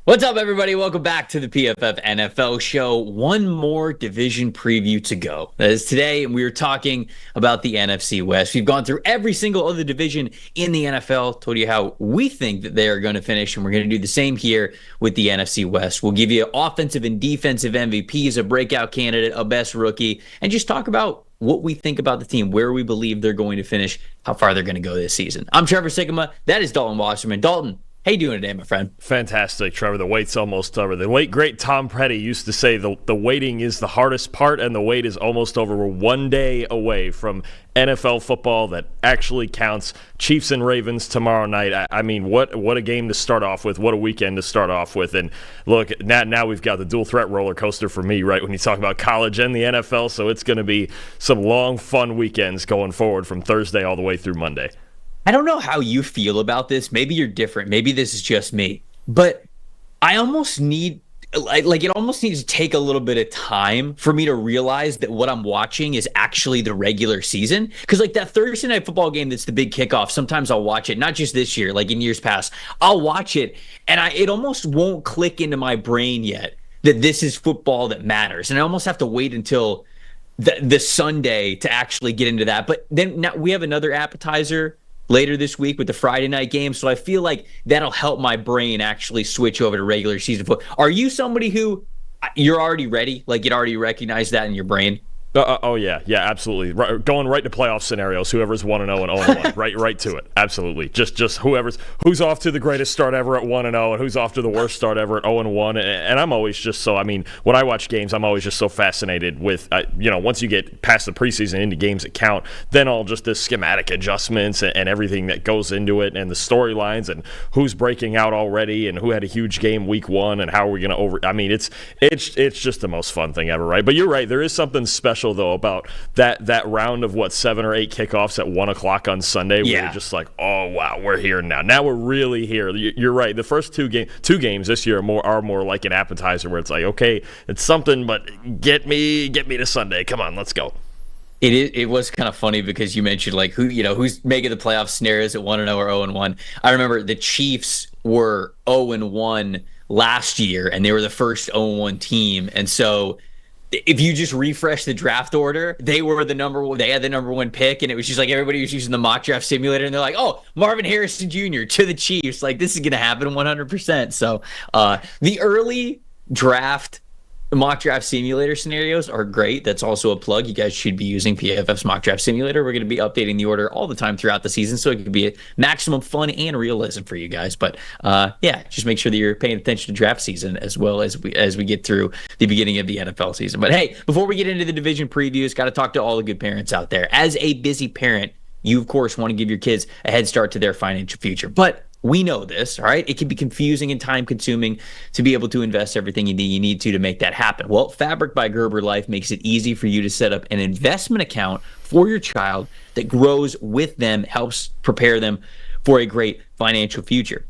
What's up, everybody? Welcome back to the PFF NFL show. One more division preview to go. That is today, and we were talking about the NFC West. We've gone through every single other division in the NFL, told you how we think that they are going to finish, and we're going to do the same here with the NFC West. We'll give you offensive and defensive MVPs, a breakout candidate, a best rookie, and just talk about what we think about the team, where we believe they're going to finish, how far they're going to go this season. I'm Trevor Sikkema. That is Dalton Wasserman. Dalton, how you doing today, my friend? Fantastic, Trevor. The wait's almost over. The late, great Tom Petty used to say the waiting is the hardest part, and the wait is almost over. We're one day away from NFL football that actually counts. Chiefs and Ravens tomorrow night. I mean, what a game to start off with. What a weekend to start off with. And look, now we've got the dual threat roller coaster for me, right, when you talk about college and the NFL. So it's going to be some long, fun weekends going forward from Thursday all the way through Monday. I don't know how you feel about this. Maybe you're different. Maybe this is just me. But I almost need, it almost needs to take a little bit of time for me to realize that what I'm watching is actually the regular season. Because like that Thursday night football game that's the big kickoff, sometimes I'll watch it, not just this year, like in years past. I'll watch it, and it almost won't click into my brain yet that this is football that matters. And I almost have to wait until the Sunday to actually get into that. But then now we have another appetizer later this week with the Friday night game. So I feel like that'll help my brain actually switch over to regular season football. Are you somebody who you're already ready? Like you'd already recognize that in your brain? Oh yeah, absolutely. Going right to playoff scenarios. Whoever's 1-0 and 0-1, right to it. Absolutely. Just who's off to the greatest start ever at 1-0 and who's off to the worst start ever at 0-1. And I'm always just so. I mean, when I watch games, I'm always just so fascinated with once you get past the preseason into games that count, then all just the schematic adjustments and everything that goes into it, and the storylines and who's breaking out already and who had a huge game week one and how are we going to over. I mean, it's just the most fun thing ever, right? But you're right. There is something special though about that round of 7 or 8 kickoffs at 1 o'clock on Sunday where you're just like, oh wow, we're here now we're really here. You're right, the first two games this year are more like an appetizer where it's like, okay, it's something, but get me to Sunday, come on, let's go. It was kind of funny because you mentioned like who's making the playoff scenarios at 1-0 or 0-1. I remember the Chiefs were 0-1 last year and they were the first 0-1 team, and so if you just refresh the draft order, they had the number one pick, and it was just like everybody was using the mock draft simulator, and they're like, oh, Marvin Harrison Jr. to the Chiefs. Like, this is going to happen 100%. So the early draft mock draft simulator scenarios are great. That's also a plug. You guys should be using PFF's mock draft simulator. We're going to be updating the order all the time throughout the season, so it could be a maximum fun and realism for you guys. But just make sure that you're paying attention to draft season as well as we get through the beginning of the NFL season. But hey, before we get into the division previews, got to talk to all the good parents out there. As a busy parent, you of course want to give your kids a head start to their financial future, but we know this, all right? It can be confusing and time-consuming to be able to invest everything you need to make that happen. Well, Fabric by Gerber Life makes it easy for you to set up an investment account for your child that grows with them, helps prepare them for a great financial future.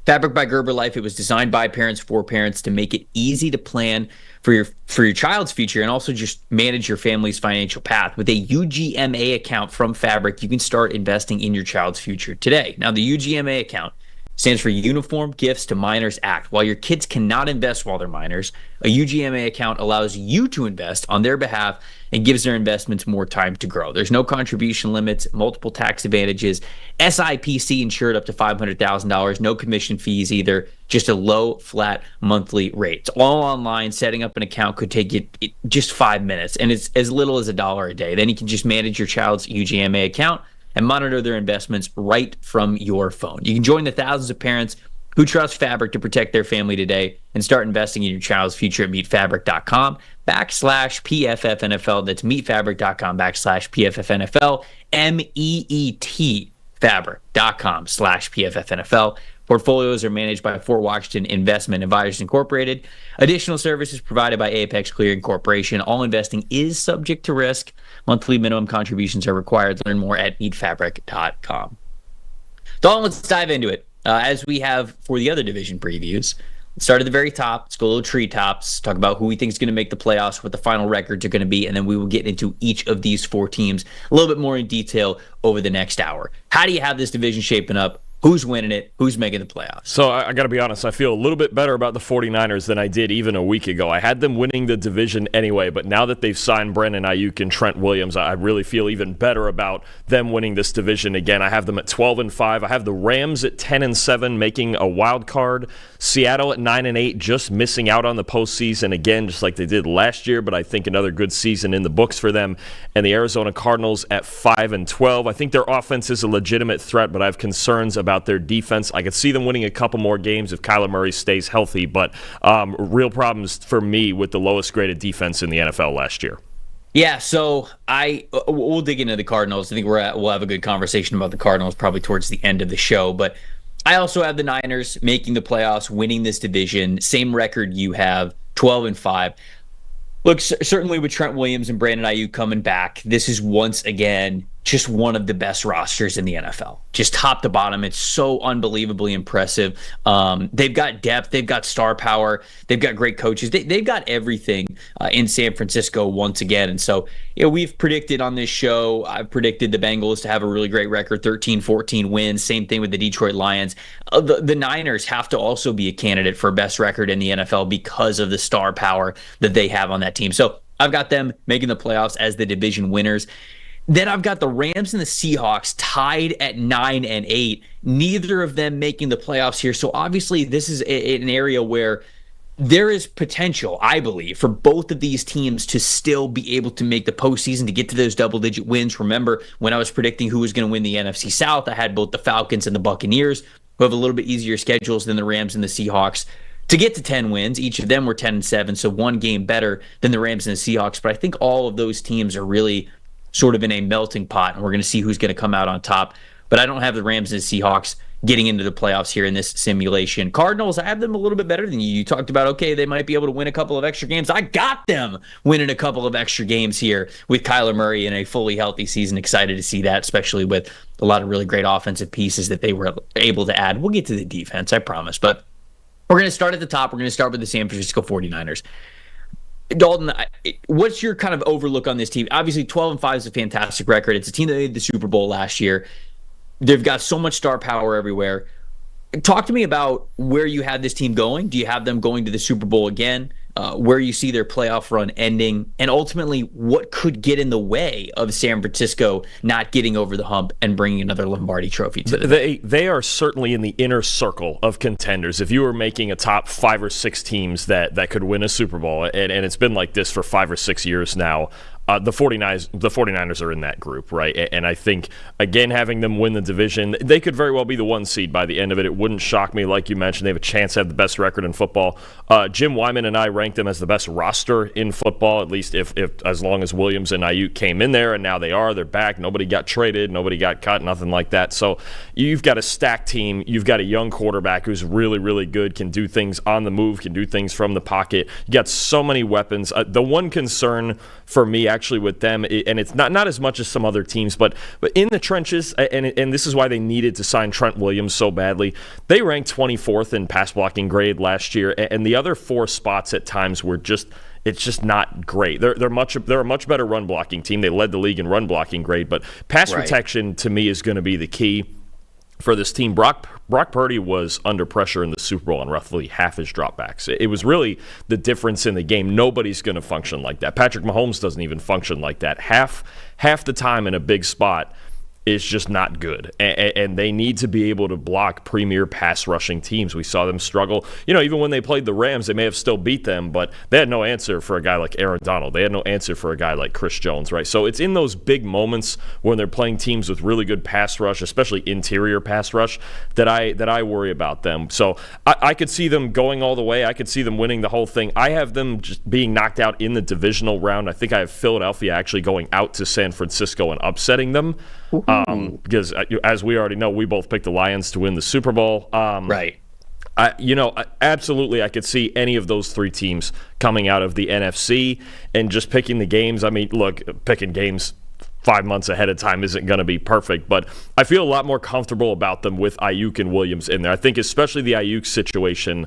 Fabric by Gerber Life, it was designed by parents for parents to make it easy to plan for your child's future and also just manage your family's financial path. With a UGMA account from Fabric, you can start investing in your child's future today. Now, the UGMA account stands for Uniform Gifts to Minors Act. While your kids cannot invest while they're minors, a UGMA account allows you to invest on their behalf and gives their investments more time to grow. There's no contribution limits, multiple tax advantages, SIPC insured up to $500,000, no commission fees either, just a low, flat monthly rate. It's all online. Setting up an account could take you just 5 minutes, and it's as little as $1 a day. Then you can just manage your child's UGMA account and monitor their investments right from your phone. You can join the thousands of parents who trust Fabric to protect their family today and start investing in your child's future at meetfabric.com/PFFNFL. That's meetfabric.com/PFFNFL, MEET fabric.com/PFFNFL. Portfolios are managed by Fort Washington Investment Advisors Incorporated. Additional services provided by Apex Clearing Corporation. All investing is subject to risk. Monthly minimum contributions are required. Learn more at meetfabric.com. Dalton, let's dive into it. As we have for the other division previews, let's start at the very top. Let's go a little treetops, talk about who we think is going to make the playoffs, what the final records are going to be, and then we will get into each of these 4 teams a little bit more in detail over the next hour. How do you have this division shaping up? Who's winning it? Who's making the playoffs? So I got to be honest, I feel a little bit better about the 49ers than I did even a week ago. I had them winning the division anyway, but now that they've signed Brandon Ayuk and Trent Williams, I really feel even better about them winning this division again. I have them at 12-5. I have the Rams at 10-7, making a wild card. Seattle at 9-8, just missing out on the postseason again, just like they did last year, but I think another good season in the books for them. And the Arizona Cardinals at 5-12. I think their offense is a legitimate threat, but I have concerns about their defense. I could see them winning a couple more games if Kyler Murray stays healthy, but real problems for me with the lowest graded defense in the NFL last year. Yeah, so we'll dig into the Cardinals. I think we'll have a good conversation about the Cardinals probably towards the end of the show, but I also have the Niners making the playoffs, winning this division, same record you have, 12-5. Look, certainly with Trent Williams and Brandon Ayuk coming back, this is once again just one of the best rosters in the NFL. Just top to bottom, it's so unbelievably impressive. They've got depth, they've got star power, they've got great coaches. They've got everything in San Francisco once again. And so, we've predicted on this show, I've predicted the Bengals to have a really great record, 13-14 wins. Same thing with the Detroit Lions. The Niners have to also be a candidate for best record in the NFL because of the star power that they have on that team. So I've got them making the playoffs as the division winners. Then I've got the Rams and the Seahawks tied at 9-8, neither of them making the playoffs here. So obviously this is an area where there is potential, I believe, for both of these teams to still be able to make the postseason, to get to those double-digit wins. Remember, when I was predicting who was going to win the NFC South, I had both the Falcons and the Buccaneers, who have a little bit easier schedules than the Rams and the Seahawks, to get to 10 wins. Each of them were 10-7, so one game better than the Rams and the Seahawks. But I think all of those teams are really sort of in a melting pot, and we're going to see who's going to come out on top. But I don't have the Rams and the Seahawks getting into the playoffs here in this simulation. Cardinals, I have them a little bit better than you. You talked about, okay, they might be able to win a couple of extra games. I got them winning a couple of extra games here with Kyler Murray in a fully healthy season. Excited to see that, especially with a lot of really great offensive pieces that they were able to add. We'll get to the defense, I promise. But we're going to start at the top. We're going to start with the San Francisco 49ers. Dalton, what's your kind of overlook on this team? Obviously, 12-5 is a fantastic record. It's a team that made the Super Bowl last year. They've got so much star power everywhere. Talk to me about where you had this team going. Do you have them going to the Super Bowl again? Where you see their playoff run ending? And ultimately, what could get in the way of San Francisco not getting over the hump and bringing another Lombardi trophy to them? They are certainly in the inner circle of contenders. If you were making a top 5 or 6 teams that could win a Super Bowl, and it's been like this for 5 or 6 years now, the 49ers are in that group, right? And I think, again, having them win the division, they could very well be the 1 seed by the end of it. It wouldn't shock me. Like you mentioned, they have a chance to have the best record in football. Jim Wyman and I ranked them as the best roster in football, at least if as long as Williams and Ayuk came in there, and now they're back. Nobody got traded. Nobody got cut, nothing like that. So you've got a stacked team. You've got a young quarterback who's really, really good, can do things on the move, can do things from the pocket. You got so many weapons. The one concern for me actually with them, and it's not as much as some other teams, but in the trenches, and this is why they needed to sign Trent Williams so badly. They ranked 24th in pass blocking grade last year, and the other 4 spots at times were it's just not great. They're a much better run blocking team. They led the league in run blocking grade, but pass protection to me is going to be the key for this team. Brock Purdy was under pressure in the Super Bowl on roughly half his dropbacks. It was really the difference in the game. Nobody's going to function like that. Patrick Mahomes doesn't even function like that. Half the time in a big spot is just not good, and they need to be able to block premier pass rushing teams. We saw them struggle. Even when they played the Rams, they may have still beat them, but they had no answer for a guy like Aaron Donald. They had no answer for a guy like Chris Jones, right? So it's in those big moments when they're playing teams with really good pass rush, especially interior pass rush, that I worry about them. So I could see them going all the way. I could see them winning the whole thing. I have them just being knocked out in the divisional round. I think I have Philadelphia actually going out to San Francisco and upsetting them. Because as we already know, we both picked the Lions to win the Super Bowl. Right. Absolutely, I could see any of those 3 teams coming out of the NFC and just picking the games. I mean, look, picking games 5 months ahead of time isn't going to be perfect, but I feel a lot more comfortable about them with Ayuk and Williams in there. I think especially the Ayuk situation,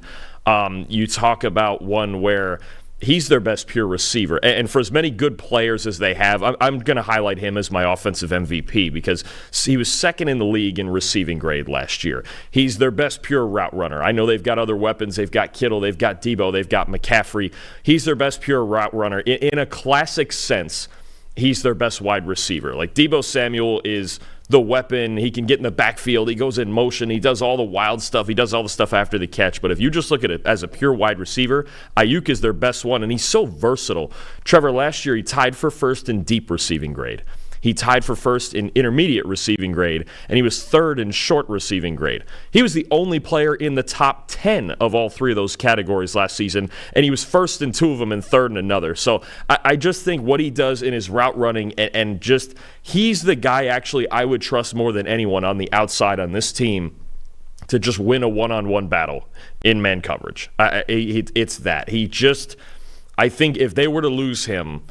you talk about one where he's their best pure receiver. And for as many good players as they have, I'm going to highlight him as my offensive MVP because he was second in the league in receiving grade last year. He's their best pure route runner. I know they've got other weapons. They've got Kittle, they've got Debo, they've got McCaffrey. He's their best pure route runner. In a classic sense, he's their best wide receiver. Like Debo Samuel is the weapon. He can get in the backfield. He goes in motion. He does all the wild stuff. He does all the stuff after the catch. But if you just look at it as a pure wide receiver, Ayuk is their best one, and he's so versatile. Trevor, last year he tied for first in deep receiving grade. He tied for first in intermediate receiving grade, and he was third in short receiving grade. He was the only player in the top 10 of all three of those categories last season, and he was first in two of them and third in another. So I just think what he does in his route running and just he's the guy actually I would trust more than anyone on the outside on this team to just win a one-on-one battle in man coverage. It's that. I think if they were to lose him,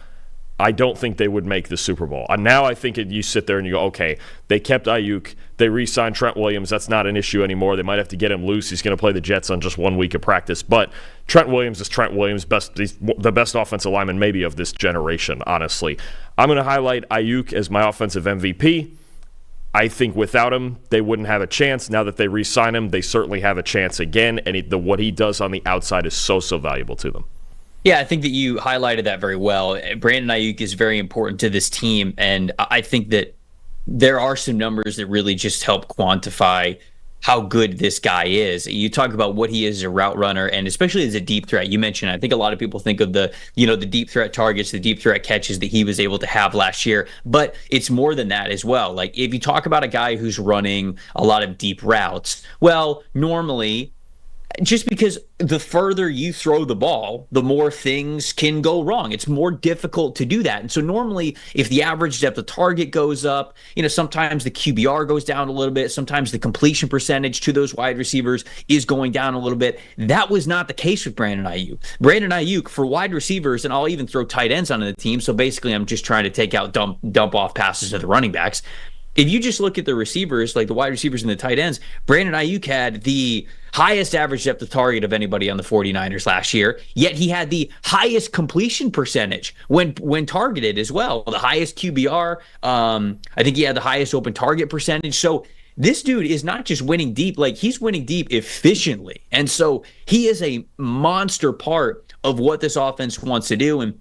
I don't think they would make the Super Bowl. And now I think you sit there and you go, okay, they kept Ayuk. They re-signed Trent Williams. That's not an issue anymore. They might have to get him loose. He's going to play the Jets on just 1 week of practice. But Trent Williams is Trent Williams, he's the best offensive lineman maybe of this generation, honestly. I'm going to highlight Ayuk as my offensive MVP. I think without him, they wouldn't have a chance. Now that they re-sign him, they certainly have a chance again. And what he does on the outside is so valuable to them. Yeah, I think that you highlighted that very well. Brandon Ayuk is very important to this team, and I think that there are some numbers that really just help quantify how good this guy is. You talk about what he is as a route runner, and especially as a deep threat. You mentioned, I think a lot of people think of the deep threat targets, the deep threat catches that he was able to have last year, but it's more than that as well. Like if you talk about a guy who's running a lot of deep routes, well, normally, just because the further you throw the ball, the more things can go wrong. It's more difficult to do that. And so normally, if the average depth of target goes up, sometimes the QBR goes down a little bit. Sometimes the completion percentage to those wide receivers is going down a little bit. That was not the case with Brandon Ayuk. Brandon Ayuk, for wide receivers, and I'll even throw tight ends onto the team. So basically, I'm just trying to take out dump off passes to the running backs. If you just look at the receivers, like the wide receivers and the tight ends, Brandon Ayuk had the highest average depth of target of anybody on the 49ers last year, yet he had the highest completion percentage when targeted as well. The highest QBR, I think he had the highest open target percentage. So this dude is not just winning deep, like he's winning deep efficiently. And so he is a monster part of what this offense wants to do. And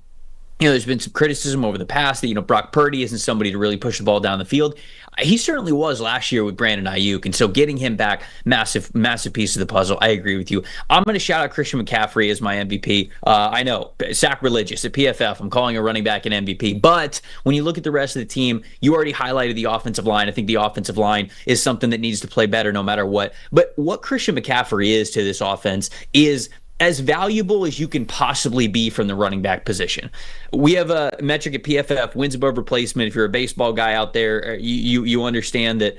there's been some criticism over the past that, Brock Purdy isn't somebody to really push the ball down the field. He certainly was last year with Brandon Ayuk, and so getting him back, massive piece of the puzzle. I agree with you. I'm going to shout out Christian McCaffrey as my MVP. I know, sacrilegious at PFF. I'm calling a running back an MVP, but when you look at the rest of the team, you already highlighted the offensive line. I think the offensive line is something that needs to play better no matter what. But what Christian McCaffrey is to this offense is as valuable as you can possibly be from the running back position. We have a metric at PFF, wins above replacement. If you're a baseball guy out there, you understand that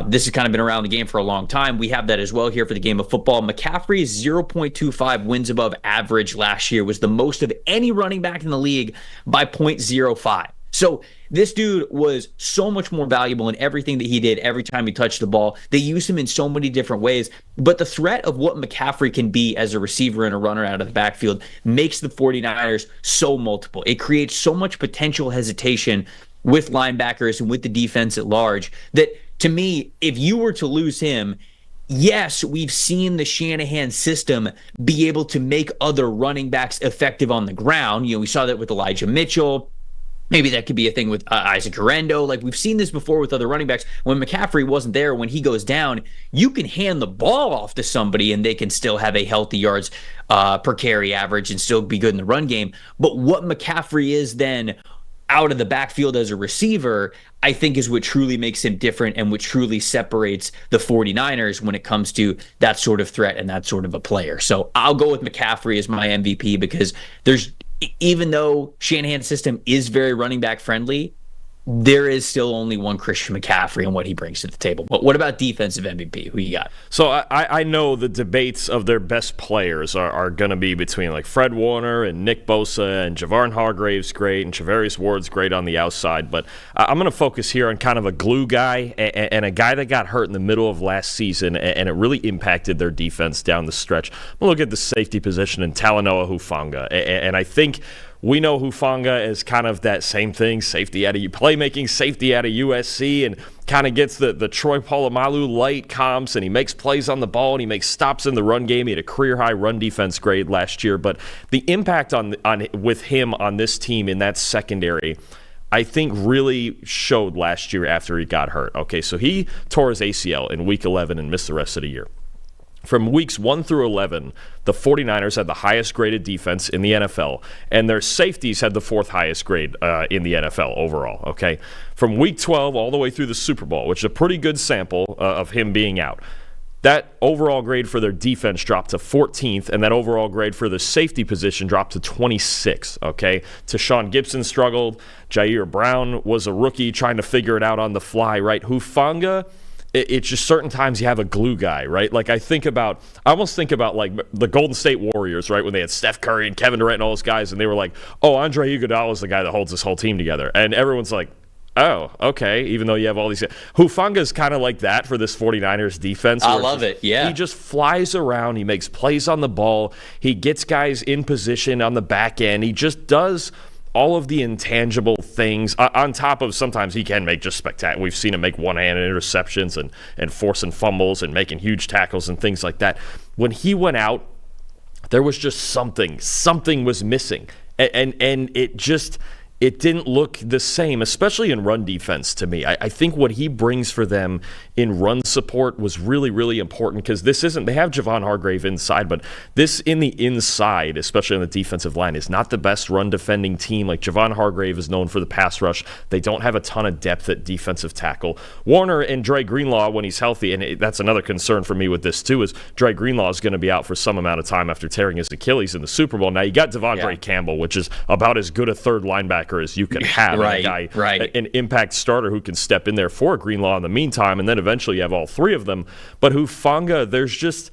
this has kind of been around the game for a long time. We have that as well here for the game of football. McCaffrey's 0.25 wins above average last year was the most of any running back in the league by 0.05. So this dude was so much more valuable in everything that he did every time he touched the ball. They used him in so many different ways. But the threat of what McCaffrey can be as a receiver and a runner out of the backfield makes the 49ers so multiple. It creates so much potential hesitation with linebackers and with the defense at large that, to me, if you were to lose him, yes, we've seen the Shanahan system be able to make other running backs effective on the ground. We saw that with Elijah Mitchell. Maybe that could be a thing with Isaac Guerrero. Like we've seen this before with other running backs. When McCaffrey wasn't there, when he goes down, you can hand the ball off to somebody and they can still have a healthy yards per carry average and still be good in the run game. But what McCaffrey is then out of the backfield as a receiver, I think is what truly makes him different and what truly separates the 49ers when it comes to that sort of threat and that sort of a player. So I'll go with McCaffrey as my MVP because even though Shanahan's system is very running back friendly, there is still only one Christian McCaffrey and what he brings to the table. But what about defensive MVP? Who you got? So I know the debates of their best players are going to be between like Fred Warner and Nick Bosa, and Javon Hargrave's great and Charvarius Ward's great on the outside. But I'm going to focus here on kind of a glue guy and a guy that got hurt in the middle of last season, and it really impacted their defense down the stretch. I'm going to look at the safety position in Talanoa Hufanga, and I think we know Hufanga is kind of that same thing, playmaking safety out of USC, and kind of gets the Troy Polamalu light comps, and he makes plays on the ball, and he makes stops in the run game. He had a career-high run defense grade last year. But the impact with him on this team in that secondary, I think, really showed last year after he got hurt. Okay, so he tore his ACL in Week 11 and missed the rest of the year. From weeks 1 through 11, the 49ers had the highest graded defense in the NFL, and their safeties had the 4th highest grade in the NFL overall, okay? From week 12 all the way through the Super Bowl, which is a pretty good sample of him being out, that overall grade for their defense dropped to 14th, and that overall grade for the safety position dropped to 26th, okay? Tashawn Gibson struggled. Jair Brown was a rookie trying to figure it out on the fly, right? Hufanga, it's just certain times you have a glue guy, right? Like I almost think about like the Golden State Warriors, right? When they had Steph Curry and Kevin Durant and all those guys, and they were like, oh, Andre Iguodala is the guy that holds this whole team together. And everyone's like, oh, okay, even though you have all these. Hufanga's kind of like that for this 49ers defense. I love it, yeah. He just flies around. He makes plays on the ball. He gets guys in position on the back end. He just does all of the intangible things on top of sometimes he can make just spectacular. We've seen him make one-handed interceptions and forcing fumbles and making huge tackles and things like that. When he went out, there was just something was missing. And it didn't look the same, especially in run defense to me. I think what he brings for them in run support was really, really important, because they have Javon Hargrave inside, but this in the inside, especially on the defensive line, is not the best run defending team. Like Javon Hargrave is known for the pass rush. They don't have a ton of depth at defensive tackle. Warner and Dre Greenlaw, when he's healthy, and that's another concern for me with this too, is Dre Greenlaw is going to be out for some amount of time after tearing his Achilles in the Super Bowl. Now you got Devondre Campbell, which is about as good a third linebacker as you can have. Right, an impact starter who can step in there for Greenlaw in the meantime, and then eventually you have all three of them. But Hufanga, there's just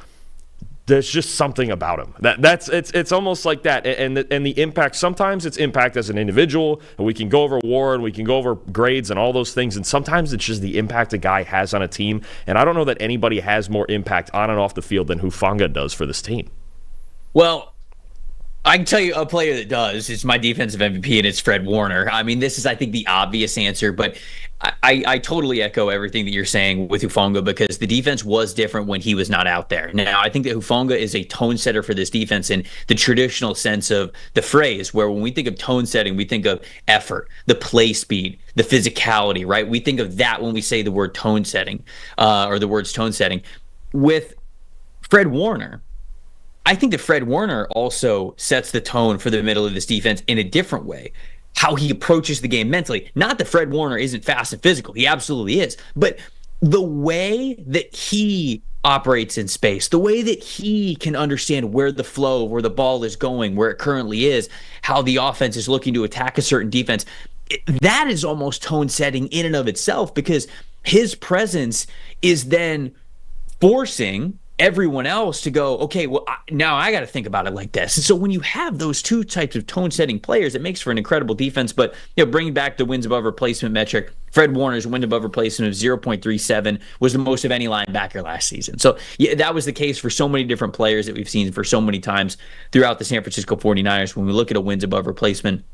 something about him it's almost like that, and the impact, sometimes it's impact as an individual, and we can go over WAR and we can go over grades and all those things, and sometimes it's just the impact a guy has on a team. And I don't know that anybody has more impact on and off the field than Hufanga does for this team. Well, I can tell you a player that does. It's my defensive MVP, and it's Fred Warner. I mean, this is, I think, the obvious answer, but I totally echo everything that you're saying with Hufanga, because the defense was different when he was not out there. Now, I think that Hufanga is a tone setter for this defense in the traditional sense of the phrase, where when we think of tone setting, we think of effort, the play speed, the physicality, right? We think of that when we say the word tone setting, or the words tone setting. With Fred Warner, I think that Fred Warner also sets the tone for the middle of this defense in a different way. How he approaches the game mentally. Not that Fred Warner isn't fast and physical. He absolutely is. But the way that he operates in space, the way that he can understand where the flow, where the ball is going, where it currently is, how the offense is looking to attack a certain defense, that is almost tone setting in and of itself, because his presence is then forcing everyone else to go, okay, well, now I got to think about it like this. And so when you have those two types of tone-setting players, it makes for an incredible defense. But bringing back the wins above replacement metric, Fred Warner's win above replacement of 0.37 was the most of any linebacker last season. So that was the case for so many different players that we've seen for so many times throughout the San Francisco 49ers. When we look at a wins above replacement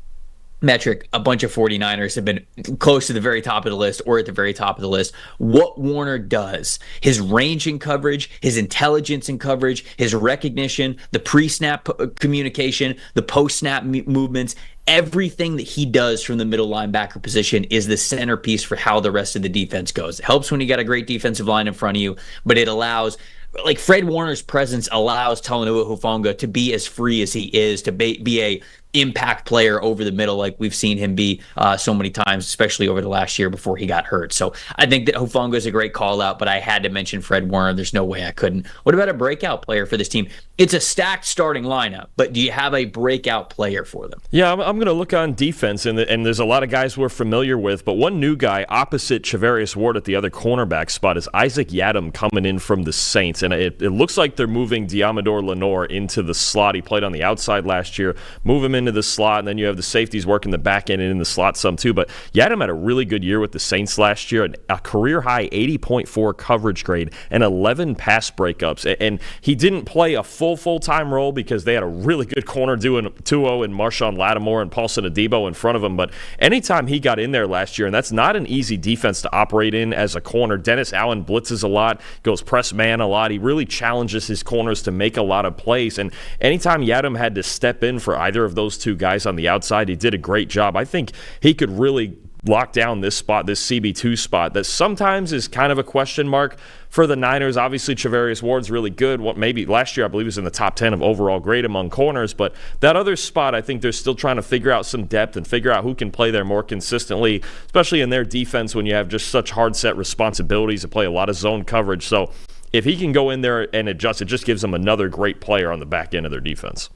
metric, a bunch of 49ers have been close to the very top of the list or at the very top of the list. What Warner does, his range in coverage, his intelligence in coverage, his recognition, the pre-snap communication, the post-snap movements, everything that he does from the middle linebacker position is the centerpiece for how the rest of the defense goes. It helps when you got a great defensive line in front of you, but it allows, like Fred Warner's presence allows Talanoa Hufanga to be as free as he is, to be a impact player over the middle like we've seen him be so many times, especially over the last year before he got hurt. So I think that Hufanga is a great call out, but I had to mention Fred Warner. There's no way I couldn't. What about a breakout player for this team? It's a stacked starting lineup, but do you have a breakout player for them? Yeah, I'm going to look on defense, and there's a lot of guys we're familiar with, but one new guy opposite Charvarius Ward at the other cornerback spot is Isaac Yiadom coming in from the Saints, and it looks like they're moving Diamador Lenore into the slot. He played on the outside last year. Move him into the slot, and then you have the safeties working the back end and in the slot some too. But Yiadom had a really good year with the Saints last year, a career-high 80.4 coverage grade and 11 pass breakups, and he didn't play a full-time role because they had a really good corner duo in Marshawn Lattimore and Paulson Adebo in front of him. But anytime he got in there last year, and that's not an easy defense to operate in as a corner. Dennis Allen blitzes a lot, goes press man a lot. He really challenges his corners to make a lot of plays. And anytime Yiadom had to step in for either of those two guys on the outside, he did a great job. I think he could really lock down this spot, this CB2 spot, that sometimes is kind of a question mark for the Niners. Obviously, Charvarius Ward's really good. Maybe last year, I believe, he was in the top 10 of overall grade among corners. But that other spot, I think they're still trying to figure out some depth and figure out who can play there more consistently, especially in their defense when you have just such hard-set responsibilities to play a lot of zone coverage. So if he can go in there and adjust, it just gives them another great player on the back end of their defense.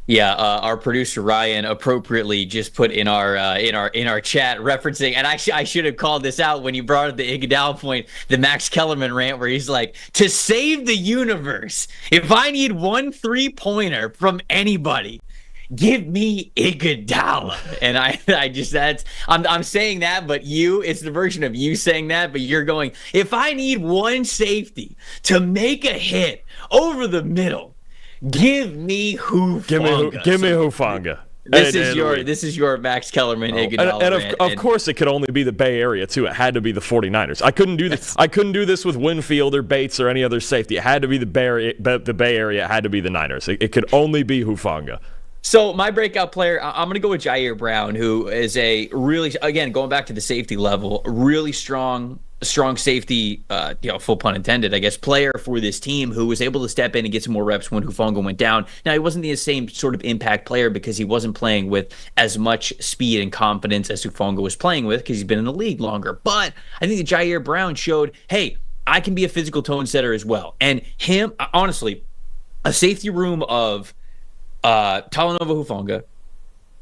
Yeah, our producer Ryan appropriately just put in our chat referencing, and I should have called this out when you brought up the Iguodala point, the Max Kellerman rant, where he's like, to save the universe, if I need one 3-pointer from anybody, give me Iguodala. And I'm saying that, but it's the version of you saying that, but you're going, if I need one safety to make a hit over the middle, give me Hufanga. Give me Hufanga. This is your Max Kellerman Iguodala and of course it could only be the Bay Area too. It had to be the 49ers. I couldn't do this. I couldn't do this with Winfield or Bates or any other safety. It had to be the Bay Area. It had to be the Niners. It could only be Hufanga. So my breakout player, I'm going to go with Jair Brown, who is a really, again, going back to the safety level, really strong safety, full pun intended, I guess, player for this team who was able to step in and get some more reps when Hufanga went down. Now, he wasn't the same sort of impact player because he wasn't playing with as much speed and confidence as Hufanga was playing with because he's been in the league longer. But I think that Jair Brown showed, hey, I can be a physical tone setter as well. And him, honestly, a safety room of Talanoa Hufanga,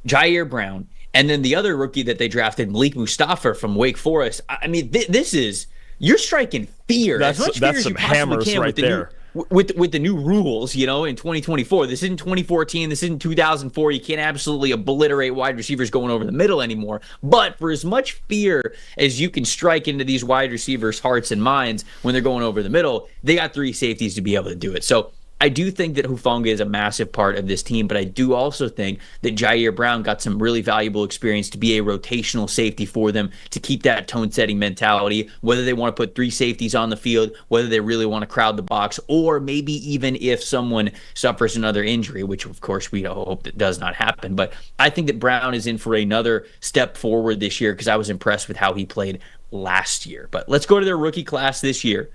Jair Brown, and then the other rookie that they drafted, Malik Mustafa from Wake Forest. I mean, this is, you're striking fear. That's some hammers right there. With the new rules, in 2024. This isn't 2014. This isn't 2004. You can't absolutely obliterate wide receivers going over the middle anymore. But for as much fear as you can strike into these wide receivers' hearts and minds when they're going over the middle, they got 3 safeties to be able to do it. So I do think that Hufanga is a massive part of this team, but I do also think that Jair Brown got some really valuable experience to be a rotational safety for them, to keep that tone-setting mentality, whether they want to put 3 safeties on the field, whether they really want to crowd the box, or maybe even if someone suffers another injury, which of course we hope that does not happen. But I think that Brown is in for another step forward this year because I was impressed with how he played last year. But let's go to their rookie class this year.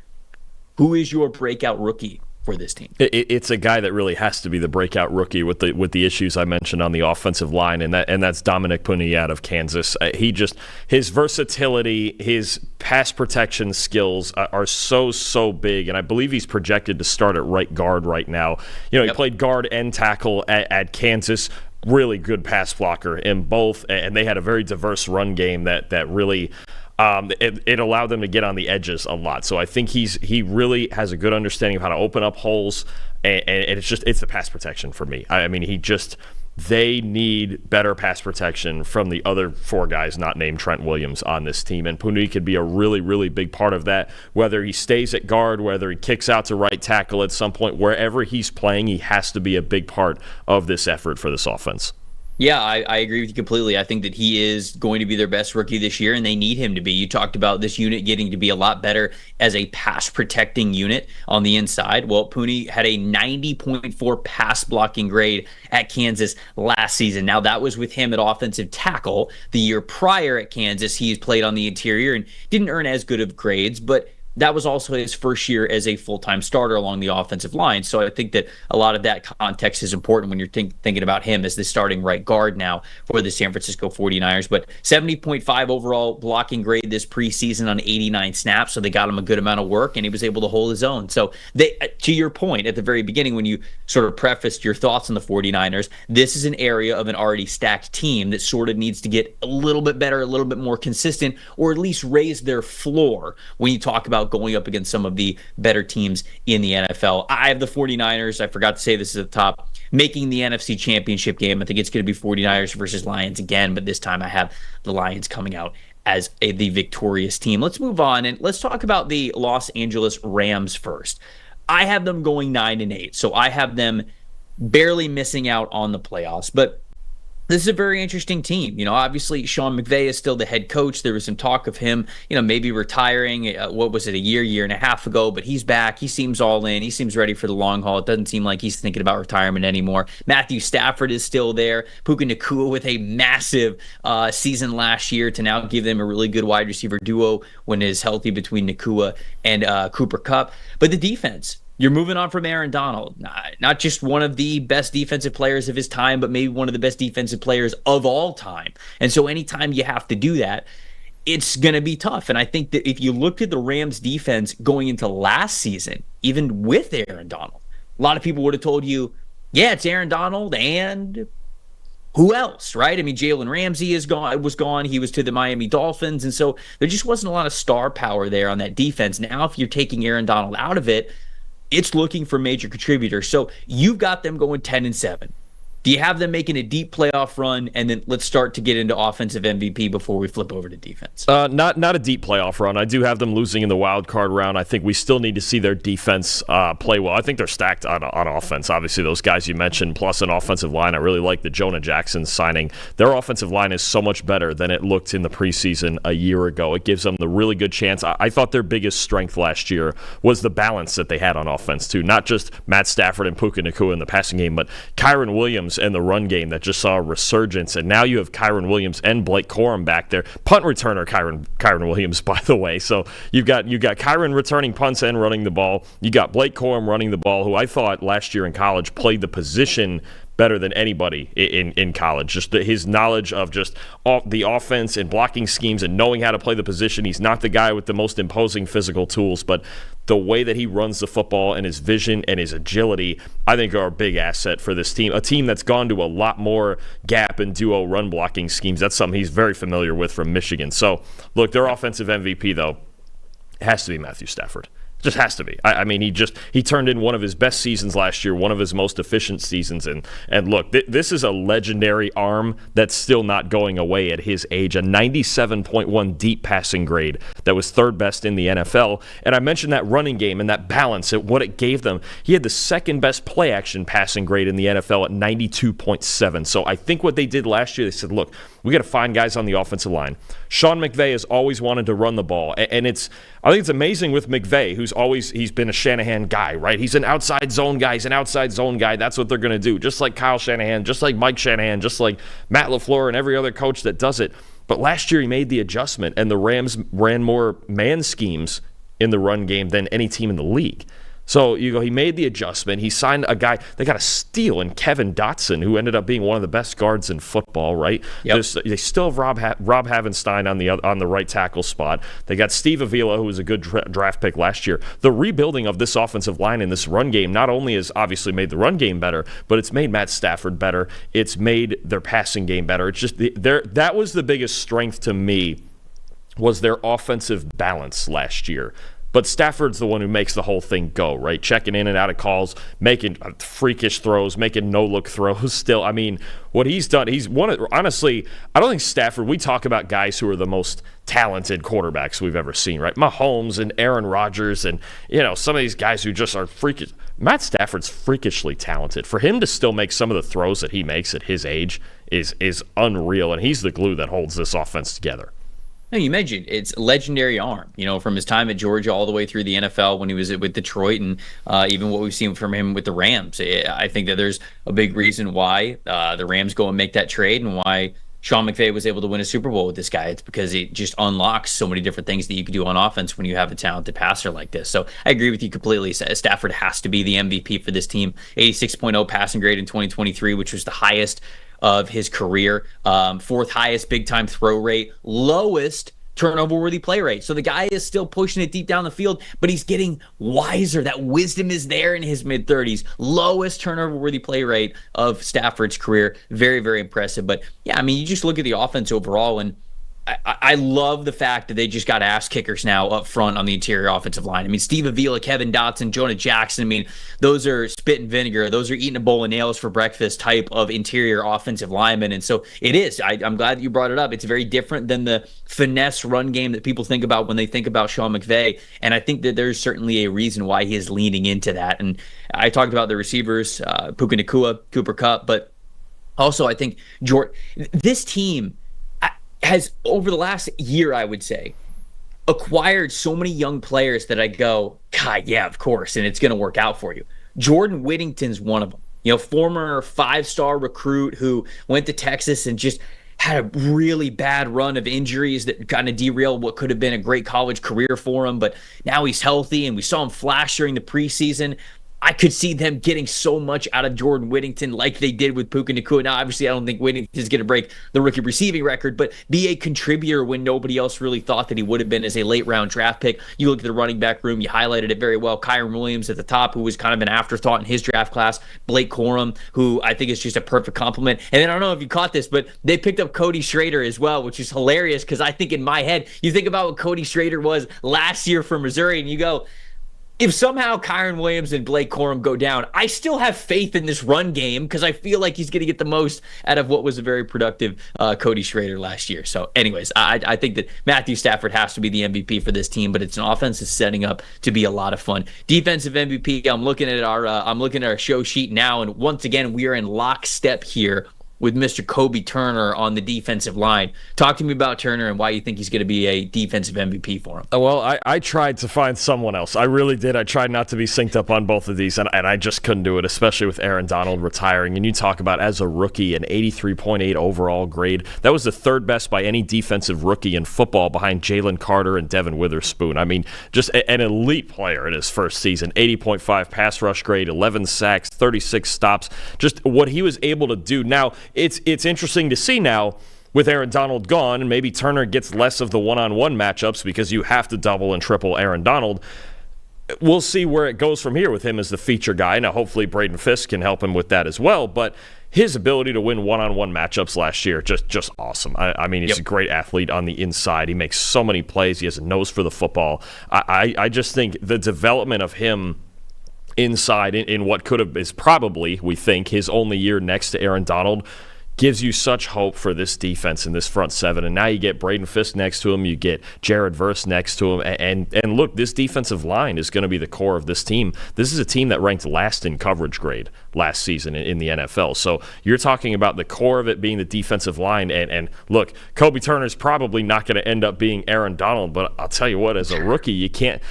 Who is your breakout rookie for this team? It's a guy that really has to be the breakout rookie with the issues I mentioned on the offensive line, and that's Dominic Puni out of Kansas. His versatility, his pass protection skills are so big, and I believe he's projected to start at right guard right now. He played guard and tackle at Kansas. Really good pass blocker in both, and they had a very diverse run game that really it allowed them to get on the edges a lot. So I think he really has a good understanding of how to open up holes, and it's the pass protection for me. I mean, they need better pass protection from the other 4 guys not named Trent Williams on this team, and Puni could be a really, really big part of that, whether he stays at guard, whether he kicks out to right tackle at some point. Wherever he's playing, he has to be a big part of this effort for this offense. Yeah, I agree with you completely. I think that he is going to be their best rookie this year, and they need him to be. You talked about this unit getting to be a lot better as a pass-protecting unit on the inside. Well, Puni had a 90.4 pass-blocking grade at Kansas last season. Now, that was with him at offensive tackle. The year prior at Kansas, he's played on the interior and didn't earn as good of grades, but that was also his first year as a full-time starter along the offensive line. So I think that a lot of that context is important when you're thinking about him as the starting right guard now for the San Francisco 49ers. But 70.5 overall blocking grade this preseason on 89 snaps, so they got him a good amount of work, and he was able to hold his own. So they, to your point at the very beginning when you sort of prefaced your thoughts on the 49ers, this is an area of an already stacked team that sort of needs to get a little bit better, a little bit more consistent, or at least raise their floor when you talk about going up against some of the better teams in the NFL. I have the 49ers, I forgot to say this at the top, making the NFC Championship game. I think it's going to be 49ers versus Lions again, but this time I have the Lions coming out as the victorious team. Let's move on and let's talk about the Los Angeles Rams first. I have them going 9-8, so I have them barely missing out on the playoffs, but this is a very interesting team. Obviously, Sean McVay is still the head coach. There was some talk of him, maybe retiring, what was it, a year and a half ago, but he's back. He seems all in. He seems ready for the long haul. It doesn't seem like he's thinking about retirement anymore. Matthew Stafford is still there. Puka Nacua with a massive season last year to now give them a really good wide receiver duo when it is healthy between Nacua and Cooper Kupp. But the defense, you're moving on from Aaron Donald, not just one of the best defensive players of his time, but maybe one of the best defensive players of all time. And so anytime you have to do that, it's going to be tough. And I think that if you looked at the Rams defense going into last season, even with Aaron Donald, a lot of people would have told you, yeah, it's Aaron Donald and who else, right? I mean, Jalen Ramsey was gone. He was to the Miami Dolphins. And so there just wasn't a lot of star power there on that defense. Now, if you're taking Aaron Donald out of it, it's looking for major contributors. So you've got them going 10-7. Do you have them making a deep playoff run? And then let's start to get into offensive MVP before we flip over to defense. Not a deep playoff run. I do have them losing in the wild card round. I think we still need to see their defense play well. I think they're stacked on offense. Obviously, those guys you mentioned, plus an offensive line. I really like the Jonah Jackson signing. Their offensive line is so much better than it looked in the preseason a year ago. It gives them the really good chance. I thought their biggest strength last year was the balance that they had on offense, too. Not just Matt Stafford and Puka Nacua in the passing game, but Kyren Williams and the run game that just saw a resurgence, and now you have Kyren Williams and Blake Corum back there. Punt returner Kyren Williams, by the way. So you've got Kyren returning punts and running the ball. You got Blake Corum running the ball, who I thought last year in college played the position better than anybody in college. Just his knowledge of just the offense and blocking schemes and knowing how to play the position. He's not the guy with the most imposing physical tools, but the way that he runs the football and his vision and his agility, I think, are a big asset for this team. A team that's gone to a lot more gap and duo run blocking schemes. That's something he's very familiar with from Michigan. So, look, their offensive MVP, though, has to be Matthew Stafford. Just has to be. I mean, he turned in one of his best seasons last year, one of his most efficient seasons. And look, this is a legendary arm that's still not going away at his age. A 97.1 deep passing grade that was third best in the NFL. And I mentioned that running game and that balance, what it gave them. He had the second best play action passing grade in the NFL at 92.7. So I think what they did last year, they said, look, we got to find guys on the offensive line. Sean McVay has always wanted to run the ball, and I think it's amazing with McVay, he's been a Shanahan guy, right? He's an outside zone guy. That's what they're going to do. Just like Kyle Shanahan, just like Mike Shanahan, just like Matt LaFleur and every other coach that does it. But last year he made the adjustment, and the Rams ran more man schemes in the run game than any team in the league. So he made the adjustment. He signed a guy. They got a steal in Kevin Dotson, who ended up being one of the best guards in football. Right? Yep. They still have Rob Havenstein on the right tackle spot. They got Steve Avila, who was a good draft pick last year. The rebuilding of this offensive line in this run game not only has obviously made the run game better, but it's made Matt Stafford better. It's made their passing game better. It's just that was the biggest strength to me, was their offensive balance last year. But Stafford's the one who makes the whole thing go, right? Checking in and out of calls, making freakish throws, making no-look throws still. I mean, what he's done, honestly, I don't think Stafford, we talk about guys who are the most talented quarterbacks we've ever seen, right? Mahomes and Aaron Rodgers and, some of these guys who just are freakish. Matt Stafford's freakishly talented. For him to still make some of the throws that he makes at his age is unreal, and he's the glue that holds this offense together. No, you mentioned it's a legendary arm, from his time at Georgia all the way through the NFL when he was with Detroit, and even what we've seen from him with the Rams. I think that there's a big reason why the Rams go and make that trade, and why Sean McVay was able to win a Super Bowl with this guy. It's because it just unlocks so many different things that you can do on offense when you have a talented passer like this. So I agree with you completely. Stafford has to be the MVP for this team. 86.0 passing grade in 2023, which was the highest of his career. Fourth highest big time throw rate, lowest turnover worthy play rate. So the guy is still pushing it deep down the field, but he's getting wiser. That wisdom is there in his mid-30s. Lowest turnover worthy play rate of Stafford's career. Very, very impressive. But yeah, I mean, you just look at the offense overall, and I love the fact that they just got ass kickers now up front on the interior offensive line. I mean, Steve Avila, Kevin Dotson, Jonah Jackson. I mean, those are spit and vinegar. Those are eating a bowl of nails for breakfast type of interior offensive linemen. And so it is. I'm glad that you brought it up. It's very different than the finesse run game that people think about when they think about Sean McVay. And I think that there's certainly a reason why he is leaning into that. And I talked about the receivers, Puka Nacua, Cooper Kupp, but also I think this team has, over the last year, I would say, acquired so many young players that I go, God, yeah, of course, and it's going to work out for you. Jordan Whittington's one of them. You know, former 5-star recruit who went to Texas and just had a really bad run of injuries that kind of derailed what could have been a great college career for him. But now he's healthy, and we saw him flash during the preseason. I could see them getting so much out of Jordan Whittington like they did with Puka Nacua. Now, obviously, I don't think Whittington's going to break the rookie receiving record, but be a contributor when nobody else really thought that he would have been as a late-round draft pick. You look at the running back room, you highlighted it very well. Kyren Williams at the top, who was kind of an afterthought in his draft class. Blake Corum, who I think is just a perfect compliment. And then I don't know if you caught this, but they picked up Cody Schrader as well, which is hilarious because I think in my head, you think about what Cody Schrader was last year for Missouri, and you go, if somehow Kyren Williams and Blake Corum go down, I still have faith in this run game because I feel like he's going to get the most out of what was a very productive Cody Schrader last year. So anyways, I think that Matthew Stafford has to be the MVP for this team, but it's an offense that's setting up to be a lot of fun. Defensive MVP, I'm looking at our show sheet now, and once again, we are in lockstep here with Mr. Kobe Turner on the defensive line. Talk to me about Turner and why you think he's going to be a defensive MVP for him. Well, I tried to find someone else. I really did. I tried not to be synced up on both of these, and I just couldn't do it, especially with Aaron Donald retiring. And you talk about, as a rookie, an 83.8 overall grade. That was the third best by any defensive rookie in football behind Jalen Carter and Devin Witherspoon. I mean, just an elite player in his first season. 80.5 pass rush grade, 11 sacks, 36 stops. Just what he was able to do. Now, it's interesting to see now with Aaron Donald gone, and maybe Turner gets less of the one-on-one matchups because you have to double and triple Aaron Donald. We'll see where it goes from here with him as the feature guy. Now, hopefully Braden Fisk can help him with that as well, but his ability to win one-on-one matchups last year, just awesome. I mean, he's a great athlete on the inside. He makes so many plays. He has a nose for the football. I just think the development of him inside in what could have is probably, we think, his only year next to Aaron Donald gives you such hope for this defense in this front seven. And now you get Braden Fisk next to him, you get Jared Verse next to him, and look, this defensive line is going to be the core of this team. This is a team that ranked last in coverage grade last season in the NFL. So you're talking about the core of it being the defensive line, and look, Kobe Turner's probably not going to end up being Aaron Donald, but I'll tell you what, as a rookie, you can't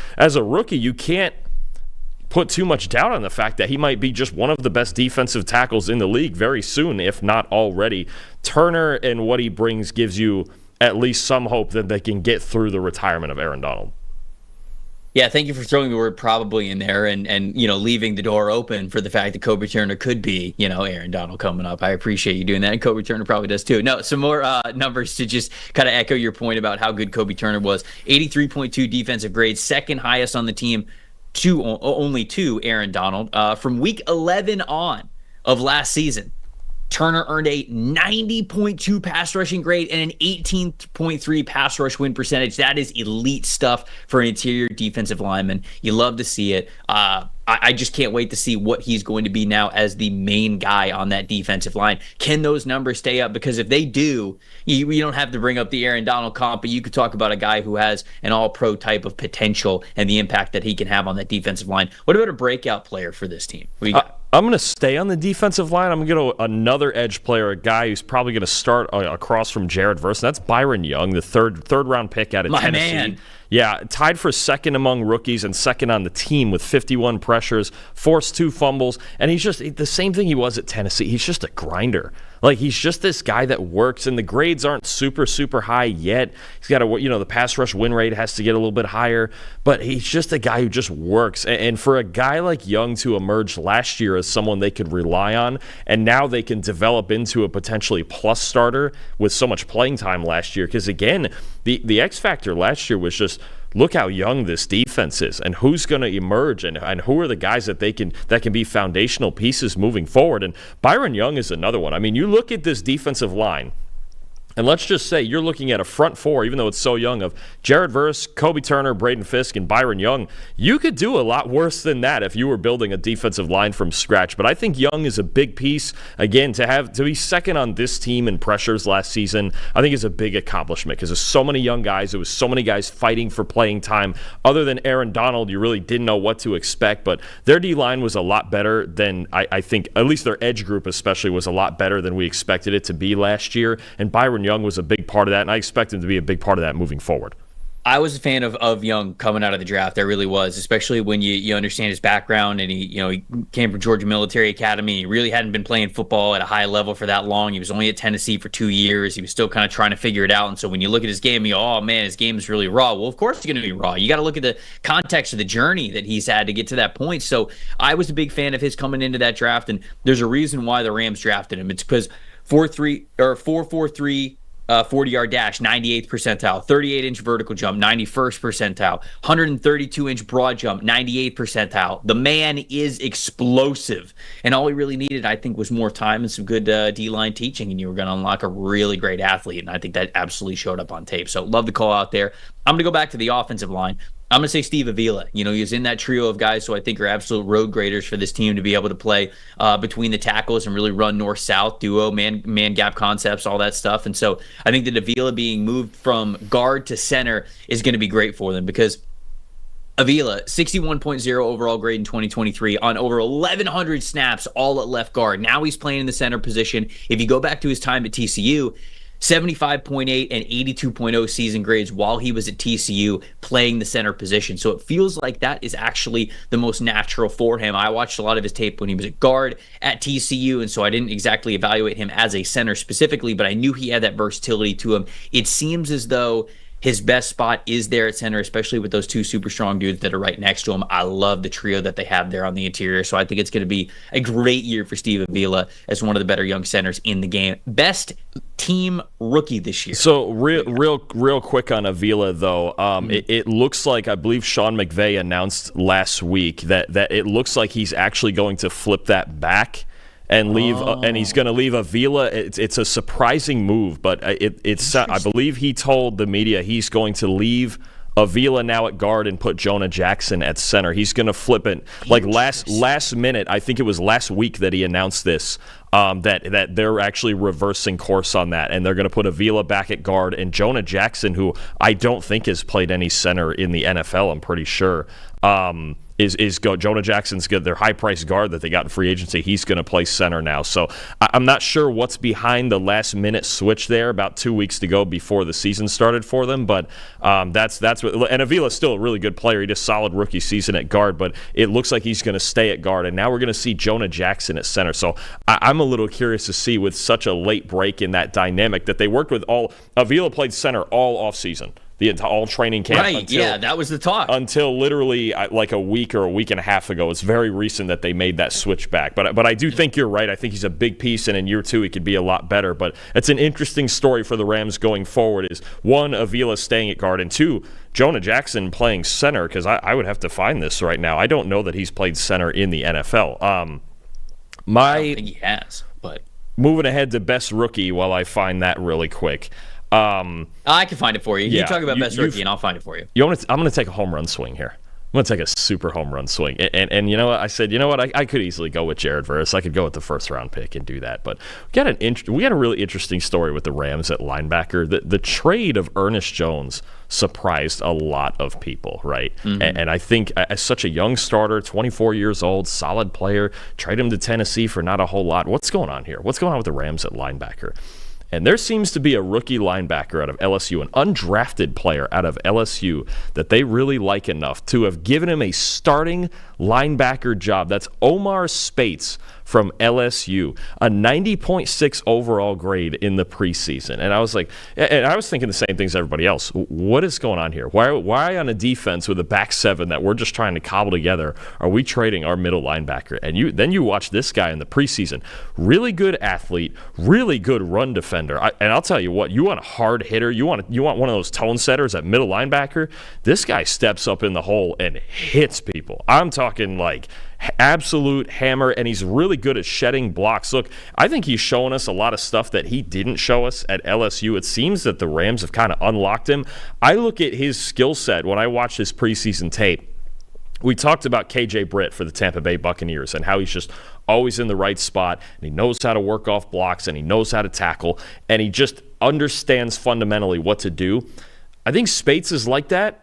put too much doubt on the fact that he might be just one of the best defensive tackles in the league very soon, if not already. Turner and what he brings gives you at least some hope that they can get through the retirement of Aaron Donald. Yeah, thank you for throwing the word probably in there and leaving the door open for the fact that Kobe Turner could be, Aaron Donald coming up. I appreciate you doing that, and Kobe Turner probably does too. No, some more numbers to just kind of echo your point about how good Kobe Turner was. 83.2 defensive grade, second highest on the team, only to Aaron Donald. From week 11 on of last season, Turner earned a 90.2 pass rushing grade and an 18.3 pass rush win percentage. That is elite stuff for an interior defensive lineman. You love to see it. I just can't wait to see what he's going to be now as the main guy on that defensive line. Can those numbers stay up? Because if they do, you don't have to bring up the Aaron Donald comp, but you could talk about a guy who has an all-pro type of potential and the impact that he can have on that defensive line. What about a breakout player for this team? What do you got? I'm going to stay on the defensive line. I'm going to go another edge player, a guy who's probably going to start across from Jared Verse. That's Byron Young, the third round pick out of Tennessee. Man. Yeah, tied for second among rookies and second on the team with 51 pressures, forced 2 fumbles, and he's just the same thing he was at Tennessee. He's just a grinder. Like, he's just this guy that works, and the grades aren't super, super high yet. He's got the pass rush win rate has to get a little bit higher, but he's just a guy who just works. And for a guy like Young to emerge last year as someone they could rely on, and now they can develop into a potentially plus starter with so much playing time last year, because again, the X factor last year was just, look how young this defense is, and who's going to emerge, and who are the guys that can be foundational pieces moving forward. And Byron Young is another one. I mean, you look at this defensive line, and let's just say you're looking at a front four, even though it's so young, of Jared Verse, Kobe Turner, Braden Fisk, and Byron Young. You could do a lot worse than that if you were building a defensive line from scratch. But I think Young is a big piece. Again, to be second on this team in pressures last season, I think is a big accomplishment, because there's so many young guys. There was so many guys fighting for playing time. Other than Aaron Donald, you really didn't know what to expect. But their D-line was a lot better than, I think, at least their edge group especially was a lot better than we expected it to be last year. And Byron Young was a big part of that, and I expect him to be a big part of that moving forward. I was a fan of Young coming out of the draft. I really was, especially when you understand his background, and he came from Georgia Military Academy. He really hadn't been playing football at a high level for that long. He was only at Tennessee for 2 years. He was still kind of trying to figure it out. And so when you look at his game, you go, oh man, his game is really raw. Well, of course it's going to be raw. You got to look at the context of the journey that he's had to get to that point. So I was a big fan of his coming into that draft, and there's a reason why the Rams drafted him. It's because 4.43 40-yard dash, 98th percentile, 38-inch vertical jump, 91st percentile, 132-inch broad jump, 98th percentile. The man is explosive. And all he really needed, I think, was more time and some good D-line teaching, and you were going to unlock a really great athlete. And I think that absolutely showed up on tape. So love the call out there. I'm going to go back to the offensive line. I'm going to say Steve Avila. He was in that trio of guys who I think are absolute road graders for this team to be able to play between the tackles and really run north-south, duo, man gap concepts, all that stuff. And so I think that Avila being moved from guard to center is going to be great for them, because Avila, 61.0 overall grade in 2023 on over 1,100 snaps, all at left guard. Now he's playing in the center position. If you go back to his time at TCU, 75.8 and 82.0 season grades while he was at TCU playing the center position. So it feels like that is actually the most natural for him. I watched a lot of his tape when he was at guard at TCU, and so I didn't exactly evaluate him as a center specifically, but I knew he had that versatility to him. It seems as though his best spot is there at center, especially with those two super strong dudes that are right next to him. I love the trio that they have there on the interior. So I think it's going to be a great year for Steve Avila as one of the better young centers in the game. Best team rookie this year. So real quick on Avila, though. It looks like, I believe Sean McVay announced last week that it looks like he's actually going to flip that back and leave, and he's going to leave Avila. It's a surprising move, but it's. I believe he told the media he's going to leave Avila now at guard and put Jonah Jackson at center. He's going to flip it like last minute. I think it was last week that he announced this. That they're actually reversing course on that, and they're going to put Avila back at guard, and Jonah Jackson, who I don't think has played any center in the NFL, I'm pretty sure. Jonah Jackson's good. Their high-priced guard that they got in free agency. He's going to play center now. So I'm not sure what's behind the last-minute switch there. About 2 weeks to go before the season started for them, but that's what. And Avila's still a really good player. He did a solid rookie season at guard, but it looks like he's going to stay at guard. And now we're going to see Jonah Jackson at center. So I'm a little curious to see, with such a late break in that dynamic, that they worked with Avila played center all offseason. All training camp. Right, that was the talk. Until literally like a week or a week and a half ago. It's very recent that they made that switch back. But I do think you're right. I think he's a big piece, and in year two he could be a lot better. But it's an interesting story for the Rams going forward, is one, Avila staying at guard, and two, Jonah Jackson playing center, because I would have to find this right now. I don't know that he's played center in the NFL. I don't think he has, but moving ahead to best rookie while I find that really quick. I can find it for you. You talk about best rookie, and I'll find it for you. I'm going to take a home run swing here. I'm going to take a super home run swing. And you know what? I said, you know what? I could easily go with Jared Verse. I could go with the first-round pick and do that. But we got a really interesting story with the Rams at linebacker. The trade of Ernest Jones surprised a lot of people, right? Mm-hmm. And I think as such a young starter, 24 years old, solid player, trade him to Tennessee for not a whole lot. What's going on here? What's going on with the Rams at linebacker? And there seems to be a rookie linebacker out of LSU, an undrafted player out of LSU that they really like enough to have given him a starting linebacker job. That's Omar Spates from LSU, a 90.6 overall grade in the preseason. And I was like, and I was thinking the same things as everybody else. What is going on here? Why on a defense with a back seven that we're just trying to cobble together are we trading our middle linebacker? And then you watch this guy in the preseason. Really good athlete, really good run defender. And I'll tell you what, you want a hard hitter, you want one of those tone setters at middle linebacker, this guy steps up in the hole and hits people. I'm talking like absolute hammer, and he's really good at shedding blocks. Look, I think he's showing us a lot of stuff that he didn't show us at LSU. It seems that the Rams have kind of unlocked him. I look at his skill set when I watch his preseason tape. We talked about KJ Britt for the Tampa Bay Buccaneers and how he's just always in the right spot, and he knows how to work off blocks, and he knows how to tackle, and he just understands fundamentally what to do. I think Spates is like that,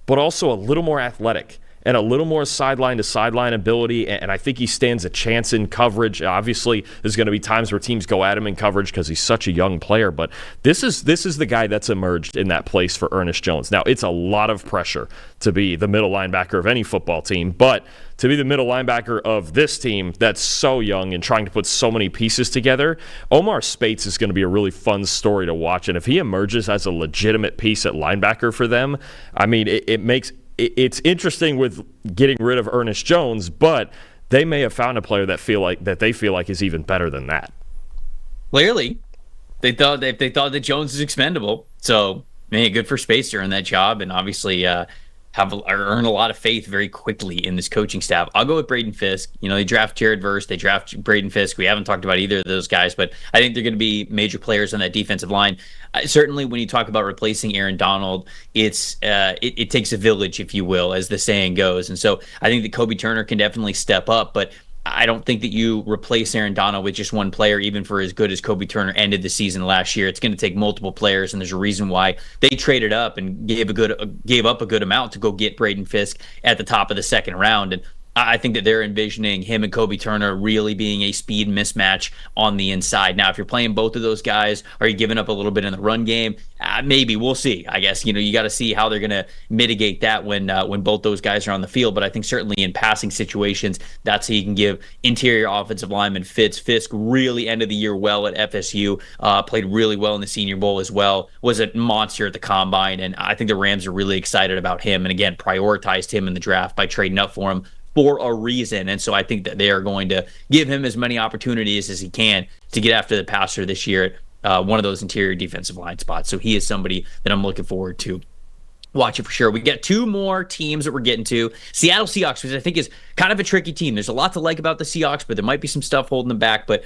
but also a little more athletic and a little more sideline-to-sideline ability, and I think he stands a chance in coverage. Obviously, there's going to be times where teams go at him in coverage because he's such a young player, but this is the guy that's emerged in that place for Ernest Jones. Now, it's a lot of pressure to be the middle linebacker of any football team, but to be the middle linebacker of this team that's so young and trying to put so many pieces together, Omar Spates is going to be a really fun story to watch, and if he emerges as a legitimate piece at linebacker for them, I mean, it's interesting with getting rid of Ernest Jones, but they may have found a player that they feel like is even better than that. Clearly, they thought that Jones is expendable. So, man, good for Space to earn that job, and obviously earn a lot of faith very quickly in this coaching staff. I'll go with Braden Fisk. You know, they draft Jared Verse, they draft Braden Fisk. We haven't talked about either of those guys, but I think they're going to be major players on that defensive line. Certainly, when you talk about replacing Aaron Donald, it takes a village, if you will, as the saying goes. And so I think that Kobe Turner can definitely step up, but I don't think that you replace Aaron Donald with just one player, even for as good as Kobe Turner ended the season last year. It's going to take multiple players, and there's a reason why they traded up and gave up a good amount to go get Braden Fisk at the top of the second round. And I think that they're envisioning him and Kobe Turner really being a speed mismatch on the inside. Now, if you're playing both of those guys, are you giving up a little bit in the run game? Maybe. We'll see. I guess, you got to see how they're going to mitigate that when both those guys are on the field. But I think certainly in passing situations, that's how you can give interior offensive lineman fits. Fisk really ended the year well at FSU, played really well in the Senior Bowl as well, was a monster at the Combine, and I think the Rams are really excited about him, and again, prioritized him in the draft by trading up for him for a reason. And so I think that they are going to give him as many opportunities as he can to get after the passer this year at one of those interior defensive line spots. So he is somebody that I'm looking forward to watching for sure. We got two more teams that we're getting to. Seattle Seahawks, which I think is kind of a tricky team. There's a lot to like about the Seahawks, but there might be some stuff holding them back. But,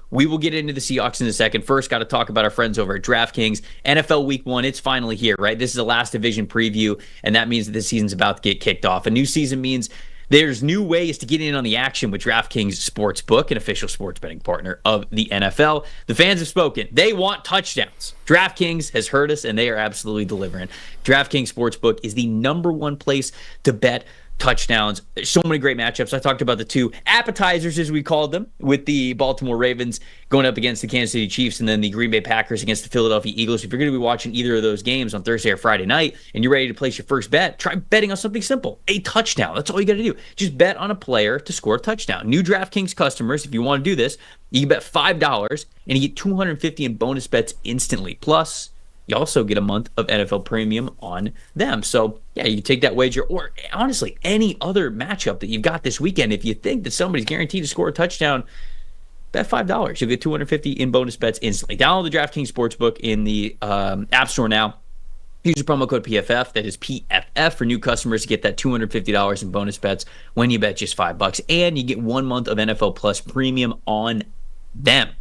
we will get into the Seahawks in a second. First, got to talk about our friends over at DraftKings. NFL Week 1, it's finally here, right? This is the last division preview, and that means that the season's about to get kicked off. A new season means there's new ways to get in on the action with DraftKings Sportsbook, an official sports betting partner of the NFL. The fans have spoken. They want touchdowns. DraftKings has heard us, and they are absolutely delivering. DraftKings Sportsbook is the number one place to bet touchdowns. There's so many great matchups. I talked about the two appetizers, as we called them, with the Baltimore Ravens going up against the Kansas City Chiefs, and then the Green Bay Packers against the Philadelphia Eagles. If you're going to be watching either of those games on Thursday or Friday night and you're ready to place your first bet, try betting on something simple. A touchdown. That's all you got to do. Just bet on a player to score a touchdown. New DraftKings customers, if you want to do this, you can bet $5 and you get $250 in bonus bets instantly. Plus, you also get a month of NFL Premium on them. So, yeah, you can take that wager, or honestly, any other matchup that you've got this weekend. If you think that somebody's guaranteed to score a touchdown, bet $5. You'll get $250 in bonus bets instantly. Download the DraftKings Sportsbook in the App Store now. Use the promo code PFF. That is PFF for new customers to get that $250 in bonus bets when you bet just $5. And you get 1 month of NFL Plus Premium on them.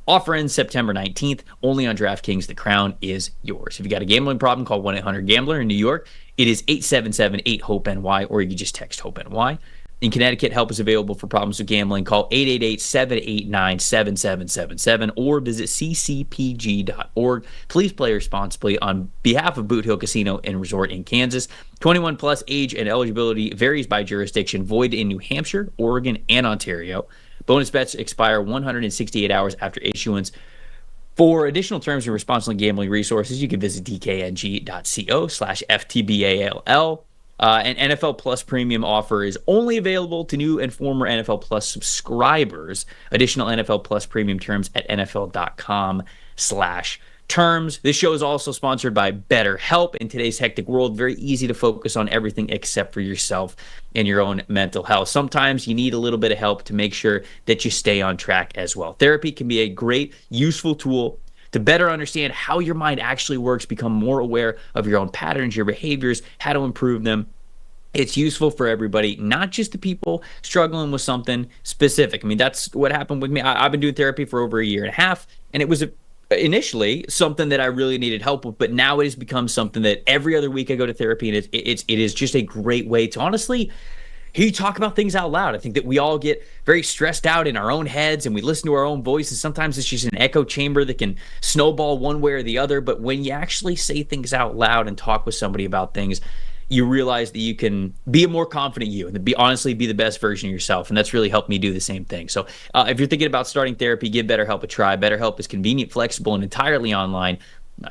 Offer ends September 19th, only on DraftKings. The crown is yours. If you got a gambling problem, call 1-800-GAMBLER. In New York, it is 877-8-HOPE-NY, or you can just text HOPE-NY. In Connecticut, help is available for problems with gambling. Call 888-789-7777 or visit ccpg.org. Please play responsibly on behalf of Boot Hill Casino and Resort in Kansas. 21 plus, age and eligibility varies by jurisdiction. Void in New Hampshire, Oregon, and Ontario. Bonus bets expire 168 hours after issuance. For additional terms and responsible gambling resources, you can visit dkng.co/FTBALL. An NFL Plus premium offer is only available to new and former NFL Plus subscribers. Additional NFL Plus premium terms at NFL.com/terms. This show is also sponsored by BetterHelp. In today's hectic world, very easy to focus on everything except for yourself and your own mental health. Sometimes you need a little bit of help to make sure that you stay on track as well. Therapy can be a great, useful tool to better understand how your mind actually works, become more aware of your own patterns, your behaviors, how to improve them. It's useful for everybody, not just the people struggling with something specific. I mean, that's what happened with me. I've been doing therapy for over a year and a half, and it was initially something that I really needed help with, but now it has become something that every other week I go to therapy, and it is just a great way to honestly hear you talk about things out loud. I think that we all get very stressed out in our own heads, and we listen to our own voices. Sometimes it's just an echo chamber that can snowball one way or the other, but when you actually say things out loud and talk with somebody about things, you realize that you can be a more confident you and be the best version of yourself. And that's really helped me do the same thing. So if you're thinking about starting therapy, give BetterHelp a try. BetterHelp is convenient, flexible, and entirely online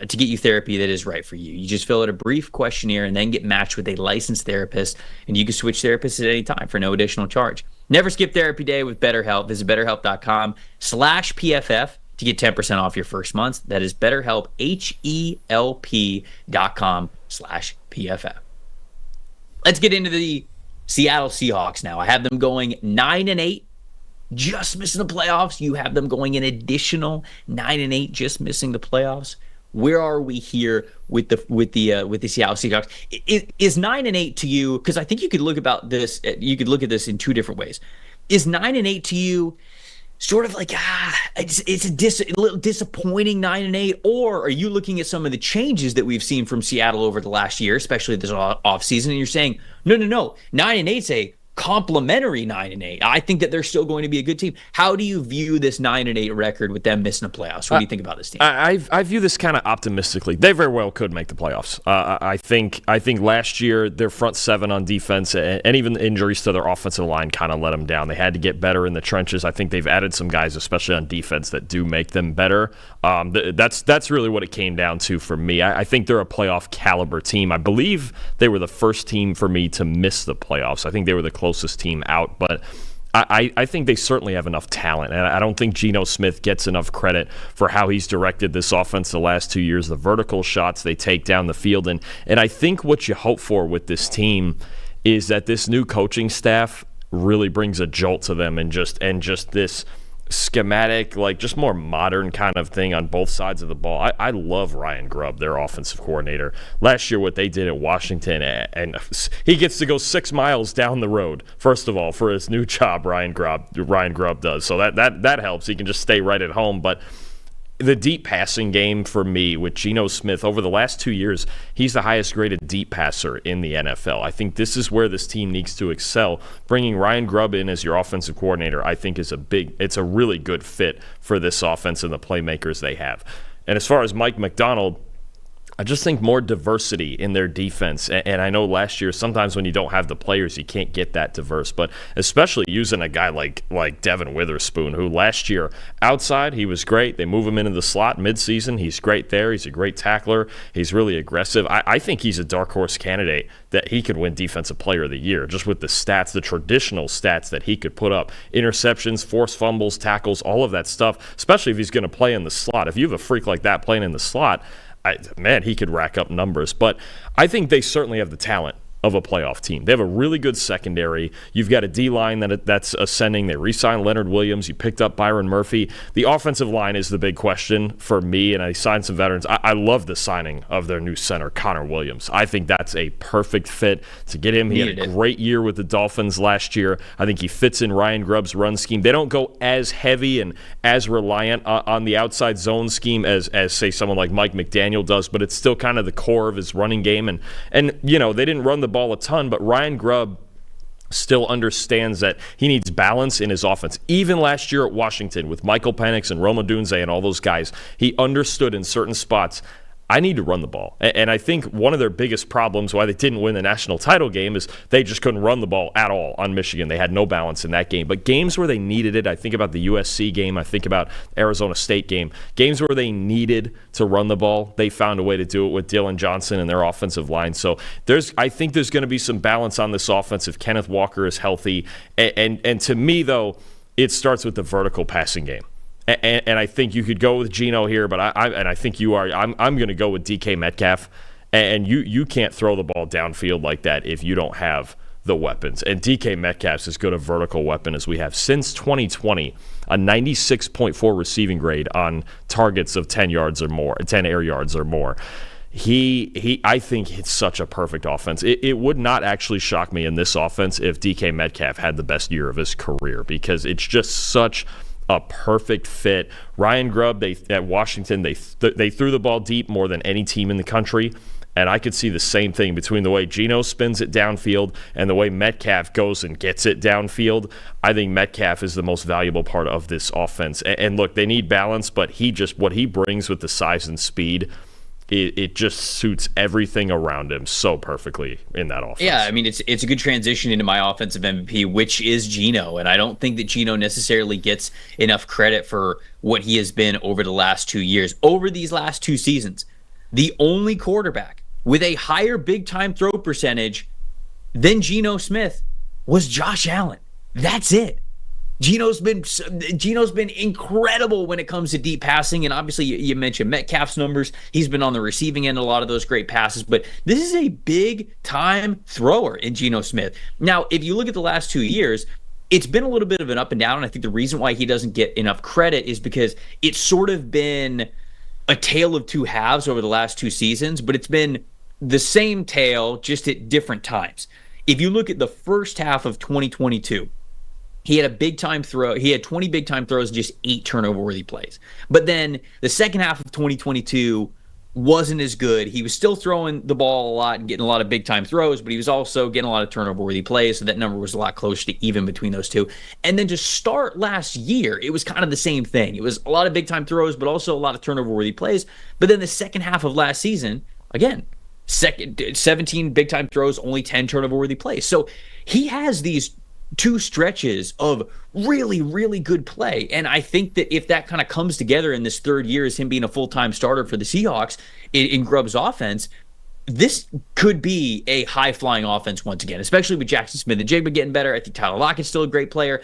to get you therapy that is right for you. You just fill out a brief questionnaire and then get matched with a licensed therapist, and you can switch therapists at any time for no additional charge. Never skip therapy day with BetterHelp. Visit BetterHelp.com/PFF to get 10% off your first month. That is BetterHelp, HELP.com/PFF. Let's get into the Seattle Seahawks now. I have them going 9-8, just missing the playoffs. You have them going an additional 9-8, just missing the playoffs. Where are we here with the Seattle Seahawks? Is 9-8 to you? Because I think you could look at this in two different ways. Is 9-8 to you sort of like it's a little disappointing 9-8, or are you looking at some of the changes that we've seen from Seattle over the last year, especially this offseason, and you're saying no, 9-8's a complimentary 9-8. I think that they're still going to be a good team. How do you view this 9-8 record with them missing the playoffs? What do you think about this team? I view this kind of optimistically. They very well could make the playoffs. I think last year their front seven on defense and even the injuries to their offensive line kind of let them down. They had to get better in the trenches. I think they've added some guys, especially on defense, that do make them better. That's really what it came down to for me. I think they're a playoff caliber team. I believe they were the first team for me to miss the playoffs. I think they were the closest team out, but I think they certainly have enough talent, and I don't think Geno Smith gets enough credit for how he's directed this offense the last 2 years, the vertical shots they take down the field, and I think what you hope for with this team is that this new coaching staff really brings a jolt to them, and just this schematic, like just more modern kind of thing on both sides of the ball. I love Ryan Grubb, their offensive coordinator. Last year, what they did at Washington, and he gets to go 6 miles down the road, first of all, for his new job, Ryan Grubb does. So that helps. He can just stay right at home. But the deep passing game for me with Geno Smith, over the last 2 years, he's the highest graded deep passer in the NFL. I think this is where this team needs to excel. Bringing Ryan Grubb in as your offensive coordinator, I think it's a really good fit for this offense and the playmakers they have. And as far as Mike Macdonald, I just think more diversity in their defense. And I know last year, sometimes when you don't have the players, you can't get that diverse. But especially using a guy like Devin Witherspoon, who last year, outside, he was great. They move him into the slot midseason. He's great there. He's a great tackler. He's really aggressive. I think he's a dark horse candidate that he could win Defensive Player of the Year, just with the stats, the traditional stats that he could put up. Interceptions, forced fumbles, tackles, all of that stuff, especially if he's going to play in the slot. If you have a freak like that playing in the slot, he could rack up numbers. But I think they certainly have the talent of a playoff team. They have a really good secondary. You've got a D-line that's ascending. They re-signed Leonard Williams. You picked up Byron Murphy. The offensive line is the big question for me, and I signed some veterans. I love the signing of their new center, Connor Williams. I think that's a perfect fit to get him. He had a great year with the Dolphins last year. I think he fits in Ryan Grubb's run scheme. They don't go as heavy and as reliant on the outside zone scheme as say, someone like Mike McDaniel does, but it's still kind of the core of his running game. And you know, they didn't run the ball a ton, but Ryan Grubb still understands that he needs balance in his offense. Even last year at Washington with Michael Penix and Roma Dunze and all those guys, he understood in certain spots, I need to run the ball. And I think one of their biggest problems why they didn't win the national title game is they just couldn't run the ball at all on Michigan. They had no balance in that game. But games where they needed it, I think about the USC game, I think about Arizona State game, games where they needed to run the ball, they found a way to do it with Dylan Johnson and their offensive line. So I think there's going to be some balance on this offense if Kenneth Walker is healthy. And to me, though, it starts with the vertical passing game. And I think you could go with Geno here, but I think you are. I'm going to go with DK Metcalf. And you can't throw the ball downfield like that if you don't have the weapons. And DK Metcalf's as good a vertical weapon as we have. Since 2020, a 96.4 receiving grade on targets of 10 yards or more, 10 air yards or more. I think it's such a perfect offense. It would not actually shock me in this offense if DK Metcalf had the best year of his career because it's just such a perfect fit. Ryan Grubb, at Washington, they threw the ball deep more than any team in the country, and I could see the same thing between the way Geno spins it downfield and the way Metcalf goes and gets it downfield. I think Metcalf is the most valuable part of this offense. And look, they need balance, but what he brings with the size and speed, it just suits everything around him so perfectly in that offense. Yeah, I mean, it's a good transition into my offensive MVP, which is Geno. And I don't think that Geno necessarily gets enough credit for what he has been over the last 2 years. Over these last 2 seasons, the only quarterback with a higher big-time throw percentage than Geno Smith was Josh Allen. That's it. Geno's been incredible when it comes to deep passing, and obviously you mentioned Metcalf's numbers. He's been on the receiving end of a lot of those great passes, but this is a big-time thrower in Geno Smith. Now, if you look at the last 2 years, it's been a little bit of an up and down, and I think the reason why he doesn't get enough credit is because it's sort of been a tale of two halves over the last 2 seasons, but it's been the same tale, just at different times. If you look at the first half of 2022, he had a big-time throw. He had 20 big-time throws and just 8 turnover-worthy plays. But then the second half of 2022 wasn't as good. He was still throwing the ball a lot and getting a lot of big-time throws, but he was also getting a lot of turnover-worthy plays, so that number was a lot closer to even between those two. And then to start last year, it was kind of the same thing. It was a lot of big-time throws, but also a lot of turnover-worthy plays. But then the second half of last season, again, 17 big-time throws, only 10 turnover-worthy plays. So he has these 2 stretches of really, really good play. And I think that if that kind of comes together in this 3rd year as him being a full-time starter for the Seahawks in Grubb's offense, this could be a high-flying offense once again, especially with Jackson Smith and Jigba getting better. I think Tyler Lockett's still a great player.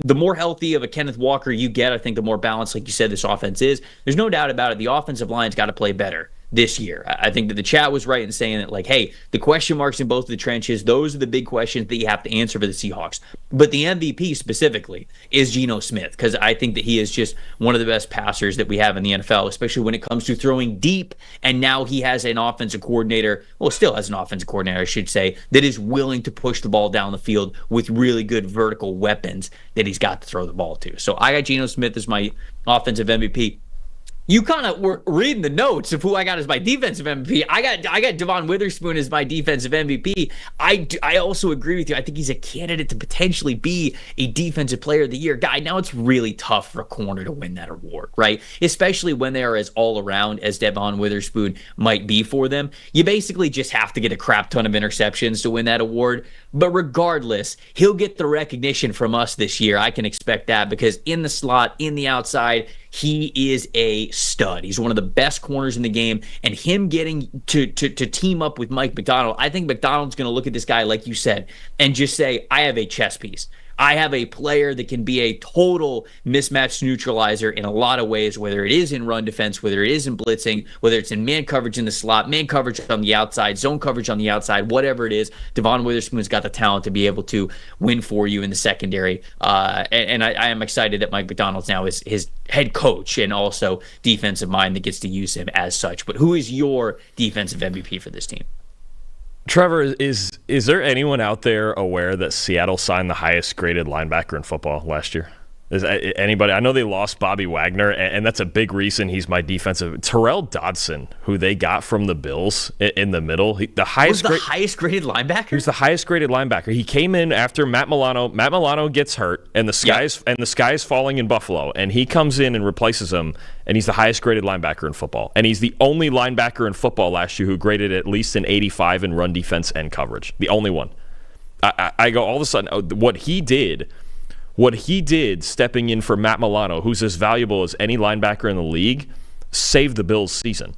The more healthy of a Kenneth Walker you get, I think the more balanced, like you said, this offense is. There's no doubt about it. The offensive line's got to play better this year. I think that the chat was right in saying that, like, hey, the question marks in both of the trenches, those are the big questions that you have to answer for the Seahawks. But the MVP specifically is Geno Smith, because I think that he is just one of the best passers that we have in the NFL, especially when it comes to throwing deep. And now he has an offensive coordinator, well, still has an offensive coordinator, I should say, that is willing to push the ball down the field with really good vertical weapons that he's got to throw the ball to. So I got Geno Smith as my offensive MVP. You kind of were reading the notes of who I got as my defensive MVP. I got Devon Witherspoon as my defensive MVP. I also agree with you. I think he's a candidate to potentially be a defensive player of the year guy. Now it's really tough for a corner to win that award, right? Especially when they are as all around as Devon Witherspoon might be for them. You basically just have to get a crap ton of interceptions to win that award. But regardless, he'll get the recognition from us this year. I can expect that because in the slot, in the outside, he is a stud. He's one of the best corners in the game, and him getting to team up with Mike Macdonald, I think Macdonald's going to look at this guy, like you said, and just say, I have a chess piece. I have a player that can be a total mismatch neutralizer in a lot of ways, whether it is in run defense, whether it is in blitzing, whether it's in man coverage in the slot, man coverage on the outside, zone coverage on the outside, whatever it is. Devon Witherspoon's got the talent to be able to win for you in the secondary. And I am excited that Mike Macdonald's now is his head coach and also defensive mind that gets to use him as such. But who is your defensive MVP for this team? Trevor, is there anyone out there aware that Seattle signed the highest graded linebacker in football last year? Is anybody? I know they lost Bobby Wagner, and that's a big reason he's my defensive. Terrell Dodson, who they got from the Bills in the middle, highest graded linebacker. He was the highest graded linebacker. He came in after Matt Milano. Matt Milano gets hurt, and the sky is falling in Buffalo, and he comes in and replaces him, and he's the highest graded linebacker in football, and he's the only linebacker in football last year who graded at least an 85 in run defense and coverage. The only one. I go all of a sudden what he did stepping in for Matt Milano, who's as valuable as any linebacker in the league, saved the Bills' season.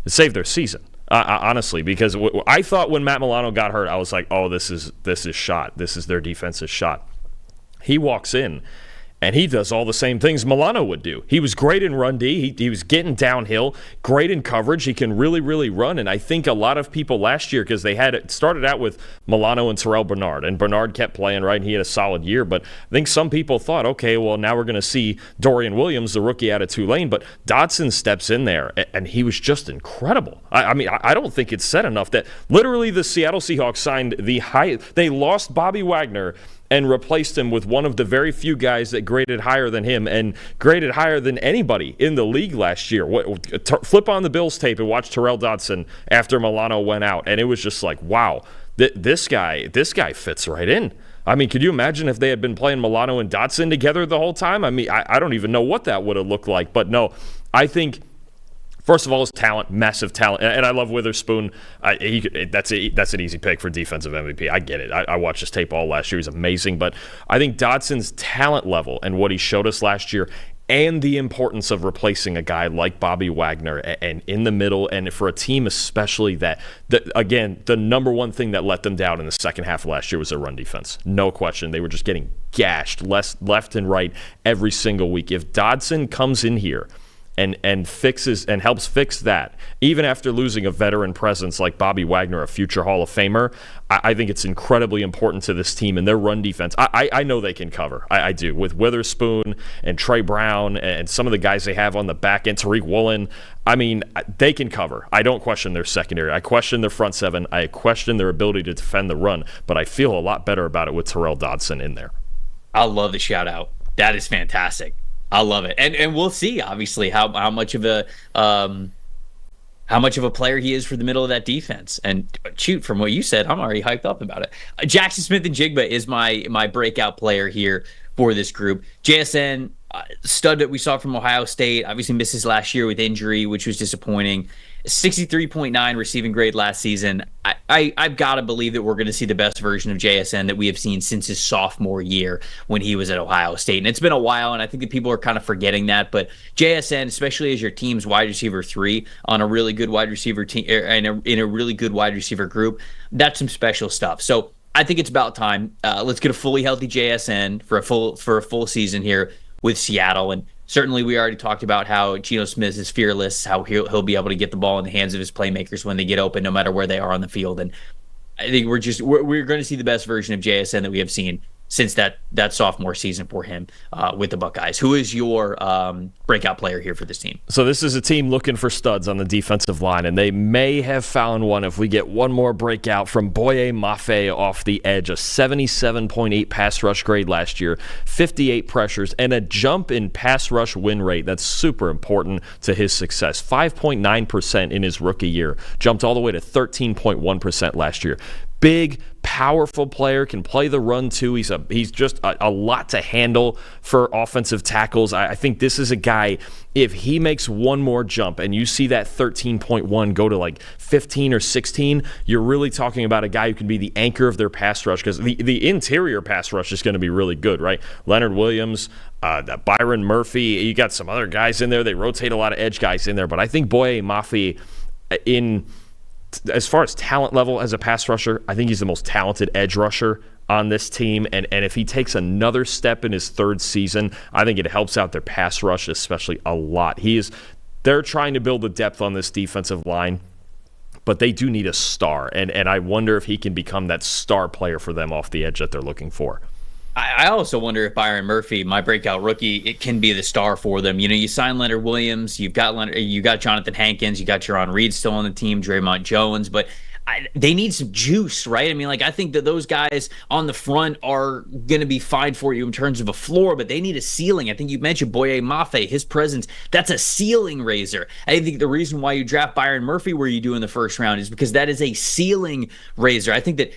It saved their season, honestly, because I thought when Matt Milano got hurt, I was like, oh, this is shot. This is their defense's shot. He walks in, and he does all the same things Milano would do. He was great in run D. He was getting downhill, great in coverage. He can really, really run. And I think a lot of people last year, because they had it started out with Milano and Terrell Bernard, and Bernard kept playing, right, and he had a solid year. But I think some people thought, okay, well, now we're going to see Dorian Williams, the rookie out of Tulane. But Dodson steps in there, and he was just incredible. I mean, I don't think it's said enough that literally the Seattle Seahawks signed the highest. They lost Bobby Wagner and replaced him with one of the very few guys that graded higher than him and graded higher than anybody in the league last year. Flip on the Bills tape and watch Terrell Dodson after Milano went out, and it was just like, wow, this guy fits right in. I mean, could you imagine if they had been playing Milano and Dodson together the whole time? I mean, I don't even know what that would have looked like. But no, I think – first of all, his talent, massive talent, and I love Witherspoon. That's an easy pick for defensive MVP. I get it. I watched his tape all last year. He's amazing. But I think Dodson's talent level and what he showed us last year and the importance of replacing a guy like Bobby Wagner and in the middle, and for a team especially that again, the number one thing that let them down in the second half of last year was their run defense. No question. They were just getting gashed left and right every single week. If Dodson comes in here and fixes and helps fix that, even after losing a veteran presence like Bobby Wagner, a future Hall of Famer, I think it's incredibly important to this team and their run defense. I know they can cover. I do. With Witherspoon and Trey Brown and some of the guys they have on the back end, Tariq Woolen, I mean, they can cover. I don't question their secondary. I question their front seven. I question their ability to defend the run, but I feel a lot better about it with Terrell Dodson in there. I love the shout out. That is fantastic. I love it, and we'll see obviously how much of a player he is for the middle of that defense. And shoot, from what you said, I'm already hyped up about it. Jackson Smith-Njigba is my breakout player here for this group. JSN, stud that we saw from Ohio State, obviously misses last year with injury, which was disappointing. 63.9 receiving grade last season. I've got to believe that we're going to see the best version of JSN that we have seen since his sophomore year when he was at Ohio State. And it's been a while, and I think that people are kind of forgetting that. But JSN, especially as your team's wide receiver 3 on a really good wide receiver team, in a really good wide receiver group, that's some special stuff. So I think it's about time. Let's get a fully healthy JSN for a full season here with Seattle. And certainly we already talked about how Geno Smith is fearless, how he'll be able to get the ball in the hands of his playmakers when they get open, no matter where they are on the field. And I think we're going to see the best version of JSN that we have seen since that sophomore season for him with the Buckeyes. Who is your breakout player here for this team? So this is a team looking for studs on the defensive line, and they may have found one if we get one more breakout from Boye Mafe off the edge. A 77.8 pass rush grade last year, 58 pressures, and a jump in pass rush win rate. That's super important to his success. 5.9% in his rookie year, jumped all the way to 13.1% last year. Big, powerful player, can play the run too. He's just a lot to handle for offensive tackles. I think this is a guy, if he makes one more jump and you see that 13.1 go to like 15 or 16, you're really talking about a guy who can be the anchor of their pass rush, because the interior pass rush is going to be really good, right? Leonard Williams, Byron Murphy, you got some other guys in there. They rotate a lot of edge guys in there, but I think Boye Mafe as far as talent level as a pass rusher, I think he's the most talented edge rusher on this team. And if he takes another step in his third season, I think it helps out their pass rush especially a lot. They're trying to build the depth on this defensive line, but they do need a star. And I wonder if he can become that star player for them off the edge that they're looking for. I also wonder if Byron Murphy, my breakout rookie, it can be the star for them. You know, you sign Leonard Williams, you got Jonathan Hankins, you got Jaron Reed still on the team, Draymond Jones, but they need some juice, right? I mean, like, I think that those guys on the front are going to be fine for you in terms of a floor, but they need a ceiling. I think you mentioned Boye Mafe, his presence, that's a ceiling raiser. I think the reason why you draft Byron Murphy where you do in the first round is because that is a ceiling raiser. I think that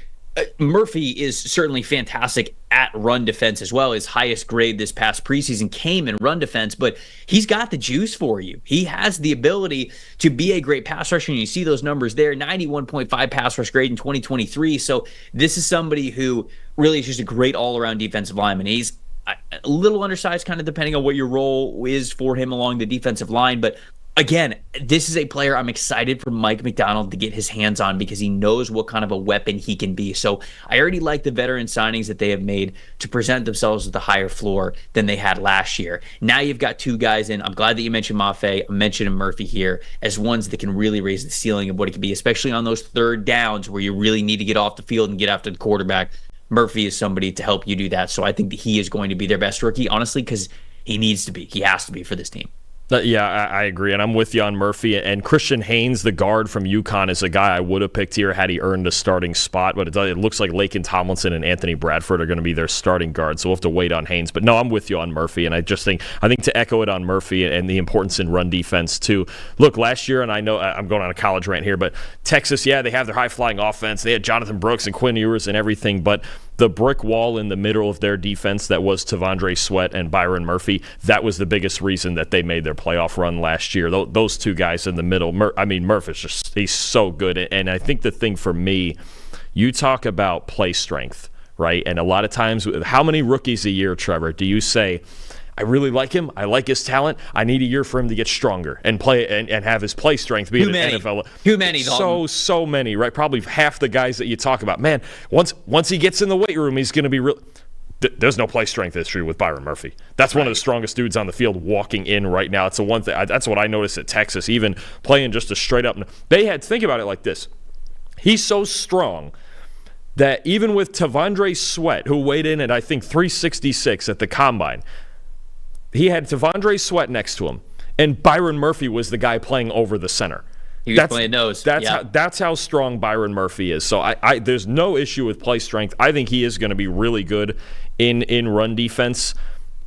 Murphy is certainly fantastic at run defense as well. His highest grade this past preseason came in run defense, but he's got the juice for you. He has the ability to be a great pass rusher, and you see those numbers there, 91.5 pass rush grade in 2023. So this is somebody who really is just a great all-around defensive lineman. He's a little undersized, kind of depending on what your role is for him along the defensive line, but again, this is a player I'm excited for Mike McDonald to get his hands on because he knows what kind of a weapon he can be. So I already like the veteran signings that they have made to present themselves with a higher floor than they had last year. Now you've got two guys in. I'm glad that you mentioned Mafe. I'm mentioning Murphy here as ones that can really raise the ceiling of what it can be, especially on those third downs where you really need to get off the field and get after the quarterback. Murphy is somebody to help you do that. So I think that he is going to be their best rookie, honestly, because he needs to be. He has to be for this team. Yeah, I agree, and I'm with you on Murphy. And Christian Haynes, the guard from UConn, is a guy I would have picked here had he earned a starting spot, but it looks like Laken Tomlinson and Anthony Bradford are going to be their starting guards, so we'll have to wait on Haynes. But no, I'm with you on Murphy, and I think to echo it on Murphy and the importance in run defense too. Look, last year, and I know I'm going on a college rant here, but Texas, yeah, they have their high-flying offense. They had Jonathan Brooks and Quinn Ewers and everything, but the brick wall in the middle of their defense that was Tavondre Sweat and Byron Murphy, that was the biggest reason that they made their playoff run last year. Those two guys in the middle, Murphy's just, he's so good. And I think the thing for me, you talk about play strength, right? And a lot of times, how many rookies a year, Trevor, do you say, I really like him. I like his talent. I need a year for him to get stronger and play and have his play strength be at an NFL. Too many. So many, right? Probably half the guys that you talk about. Man, once he gets in the weight room, he's going to be real. There's no play strength issue with Byron Murphy. That's one of the strongest dudes on the field walking in right now. It's the one thing. That's what I noticed at Texas, even playing just a straight up. Think about it like this. He's so strong that even with Tavondre Sweat, who weighed in at, I think, 366 at the Combine, he had Tavondre Sweat next to him, and Byron Murphy was the guy playing over the center. He was playing nose. That's how strong Byron Murphy is. So I there's no issue with play strength. I think he is going to be really good in run defense.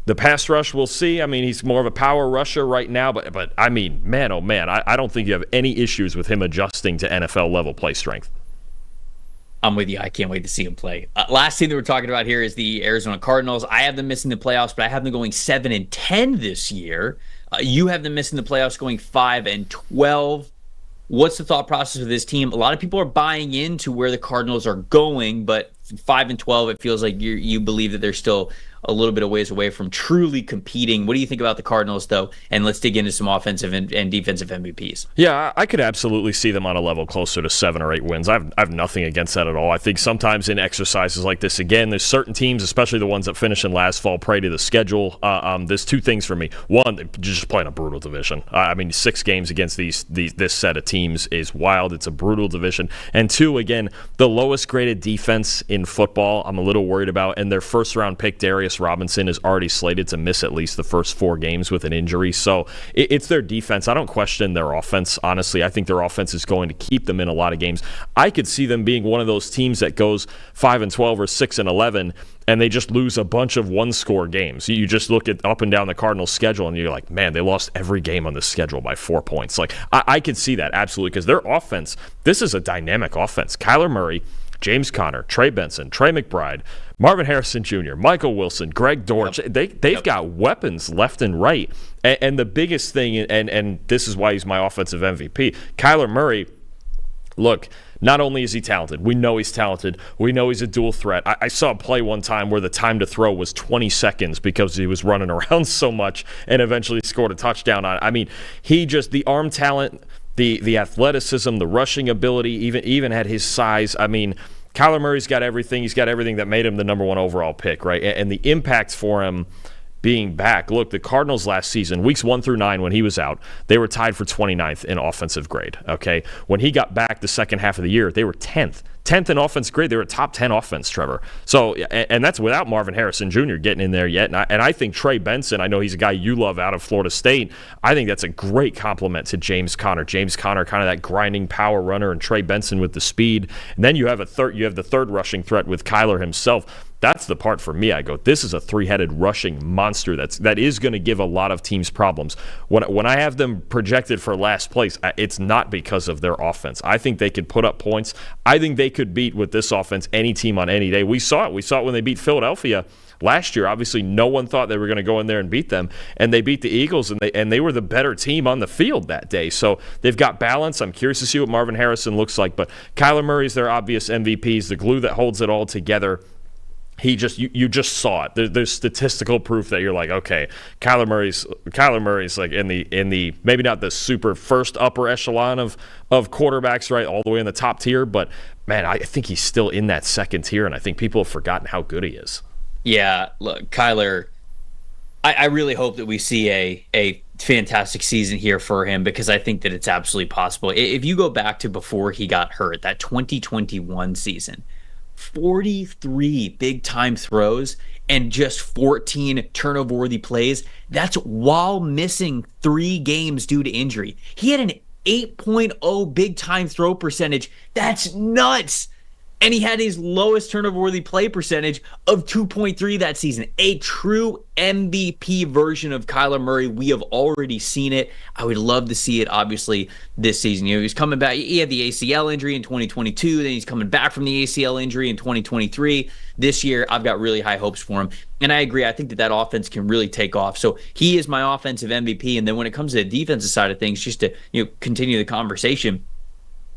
The pass rush, we'll see. I mean, he's more of a power rusher right now, but I mean, man, oh man, I don't think you have any issues with him adjusting to NFL level play strength. I'm with you. I can't wait to see him play. Last team that we're talking about here is the Arizona Cardinals. I have them missing the playoffs, but I have them going 7-10 this year. You have them missing the playoffs, going 5-12. What's the thought process of this team? A lot of people are buying into where the Cardinals are going, but 5-12, it feels like you believe that they're still a little bit of ways away from truly competing. What do you think about the Cardinals, though? And let's dig into some offensive and defensive MVPs. Yeah, I could absolutely see them on a level closer to 7 or 8 wins. I have nothing against that at all. I think sometimes in exercises like this, again, there's certain teams, especially the ones that finish in last fall, prey to the schedule. There's two things for me. One, they're just playing a brutal division. 6 games against this set of teams is wild. It's a brutal division. And two, again, the lowest graded defense in football I'm a little worried about. And their first-round pick, Darius Robinson, is already slated to miss at least the first 4 games with an injury. So it's their defense. I don't question their offense, honestly. I think their offense is going to keep them in a lot of games. I could see them being one of those teams that goes 5-12 or 6-11, and they just lose a bunch of one-score games. You just look at up and down the Cardinals' schedule, and you're like, man, they lost every game on the schedule by 4 points. Like, I could see that, absolutely, because their offense, this is a dynamic offense. Kyler Murray, James Conner, Trey Benson, Trey McBride, Marvin Harrison Jr., Michael Wilson, Greg Dortch. They've got weapons left and right. And the biggest thing, and this is why he's my offensive MVP, Kyler Murray, look, not only is he talented, we know he's talented, we know he's a dual threat. I saw a play one time where the time to throw was 20 seconds because he was running around so much and eventually scored a touchdown on it. I mean, the arm talent, the athleticism, the rushing ability, even at his size. I mean, Kyler Murray's got everything. He's got everything that made him the number 1 overall pick, right? And the impact for him being back. Look, the Cardinals last season, weeks 1 through 9 when he was out, they were tied for 29th in offensive grade, okay? When he got back the second half of the year, they were 10th 10th in offense grade. They were a top 10 offense, Trevor. So, and that's without Marvin Harrison Jr. getting in there yet. And I think Trey Benson, I know he's a guy you love out of Florida State. I think that's a great compliment to James Conner. James Conner, kind of that grinding power runner, and Trey Benson with the speed. And then you have the third rushing threat with Kyler himself. That's the part for me. I go, this is a three-headed rushing monster that is going to give a lot of teams problems. When I have them projected for last place, it's not because of their offense. I think they could put up points. I think they could beat, with this offense, any team on any day. We saw it. We saw it when they beat Philadelphia last year. Obviously, no one thought they were going to go in there and beat them, and they beat the Eagles, and they were the better team on the field that day. So they've got balance. I'm curious to see what Marvin Harrison looks like, but Kyler Murray's their obvious MVPs, the glue that holds it all together. You just saw it. There's statistical proof that you're like, okay, Kyler Murray's like in the maybe not the super first upper echelon of quarterbacks, right, all the way in the top tier, but man, I think he's still in that second tier, and I think people have forgotten how good he is. Yeah, look, Kyler, I really hope that we see a fantastic season here for him, because I think that it's absolutely possible. If you go back to before he got hurt, that 2021 season, 43 big-time throws and just 14 turnover-worthy plays. That's while missing 3 games due to injury. He had an 8.0 big-time throw percentage. That's nuts. And he had his lowest turnover-worthy play percentage of 2.3 that season. A true MVP version of Kyler Murray. We have already seen it. I would love to see it, obviously, this season. He's coming back. He had the ACL injury in 2022. Then he's coming back from the ACL injury in 2023. This year, I've got really high hopes for him. And I agree. I think that offense can really take off. So he is my offensive MVP. And then when it comes to the defensive side of things, just to continue the conversation,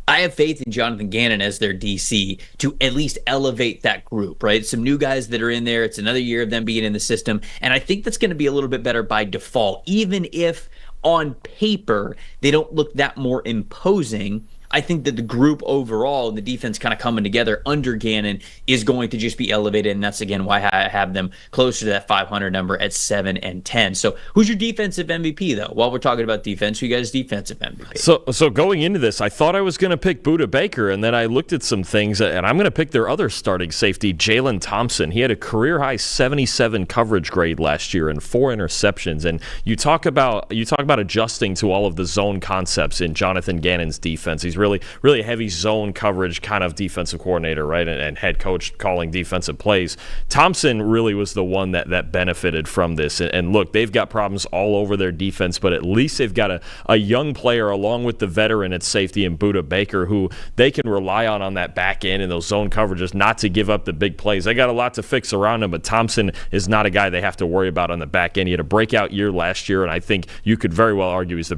I have faith in Jonathan Gannon as their DC to at least elevate that group, right? Some new guys that are in there. It's another year of them being in the system. And I think that's going to be a little bit better by default, even if on paper they don't look that more imposing. I think that the group overall and the defense kind of coming together under Gannon is going to just be elevated, and that's, again, why I have them closer to that 500 number at 7-10. So who's your defensive MVP, though? While we're talking about defense, who you guys defensive MVP? So going into this, I thought I was going to pick Budda Baker, and then I looked at some things, and I'm going to pick their other starting safety, Jalen Thompson. He had a career-high 77 coverage grade last year and 4 interceptions. And you talk about adjusting to all of the zone concepts in Jonathan Gannon's defense. He's really heavy zone coverage kind of defensive coordinator, right, and head coach calling defensive plays. Thompson really was the one that benefited from this. And look, they've got problems all over their defense, but at least they've got a young player along with the veteran at safety in Budda Baker who they can rely on that back end and those zone coverages not to give up the big plays. They got a lot to fix around him, but Thompson is not a guy they have to worry about on the back end. He had a breakout year last year, and I think you could very well argue he's their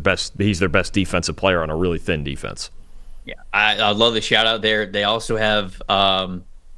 best defensive player on a really thin defense. Yeah, I love the shout out there. They also have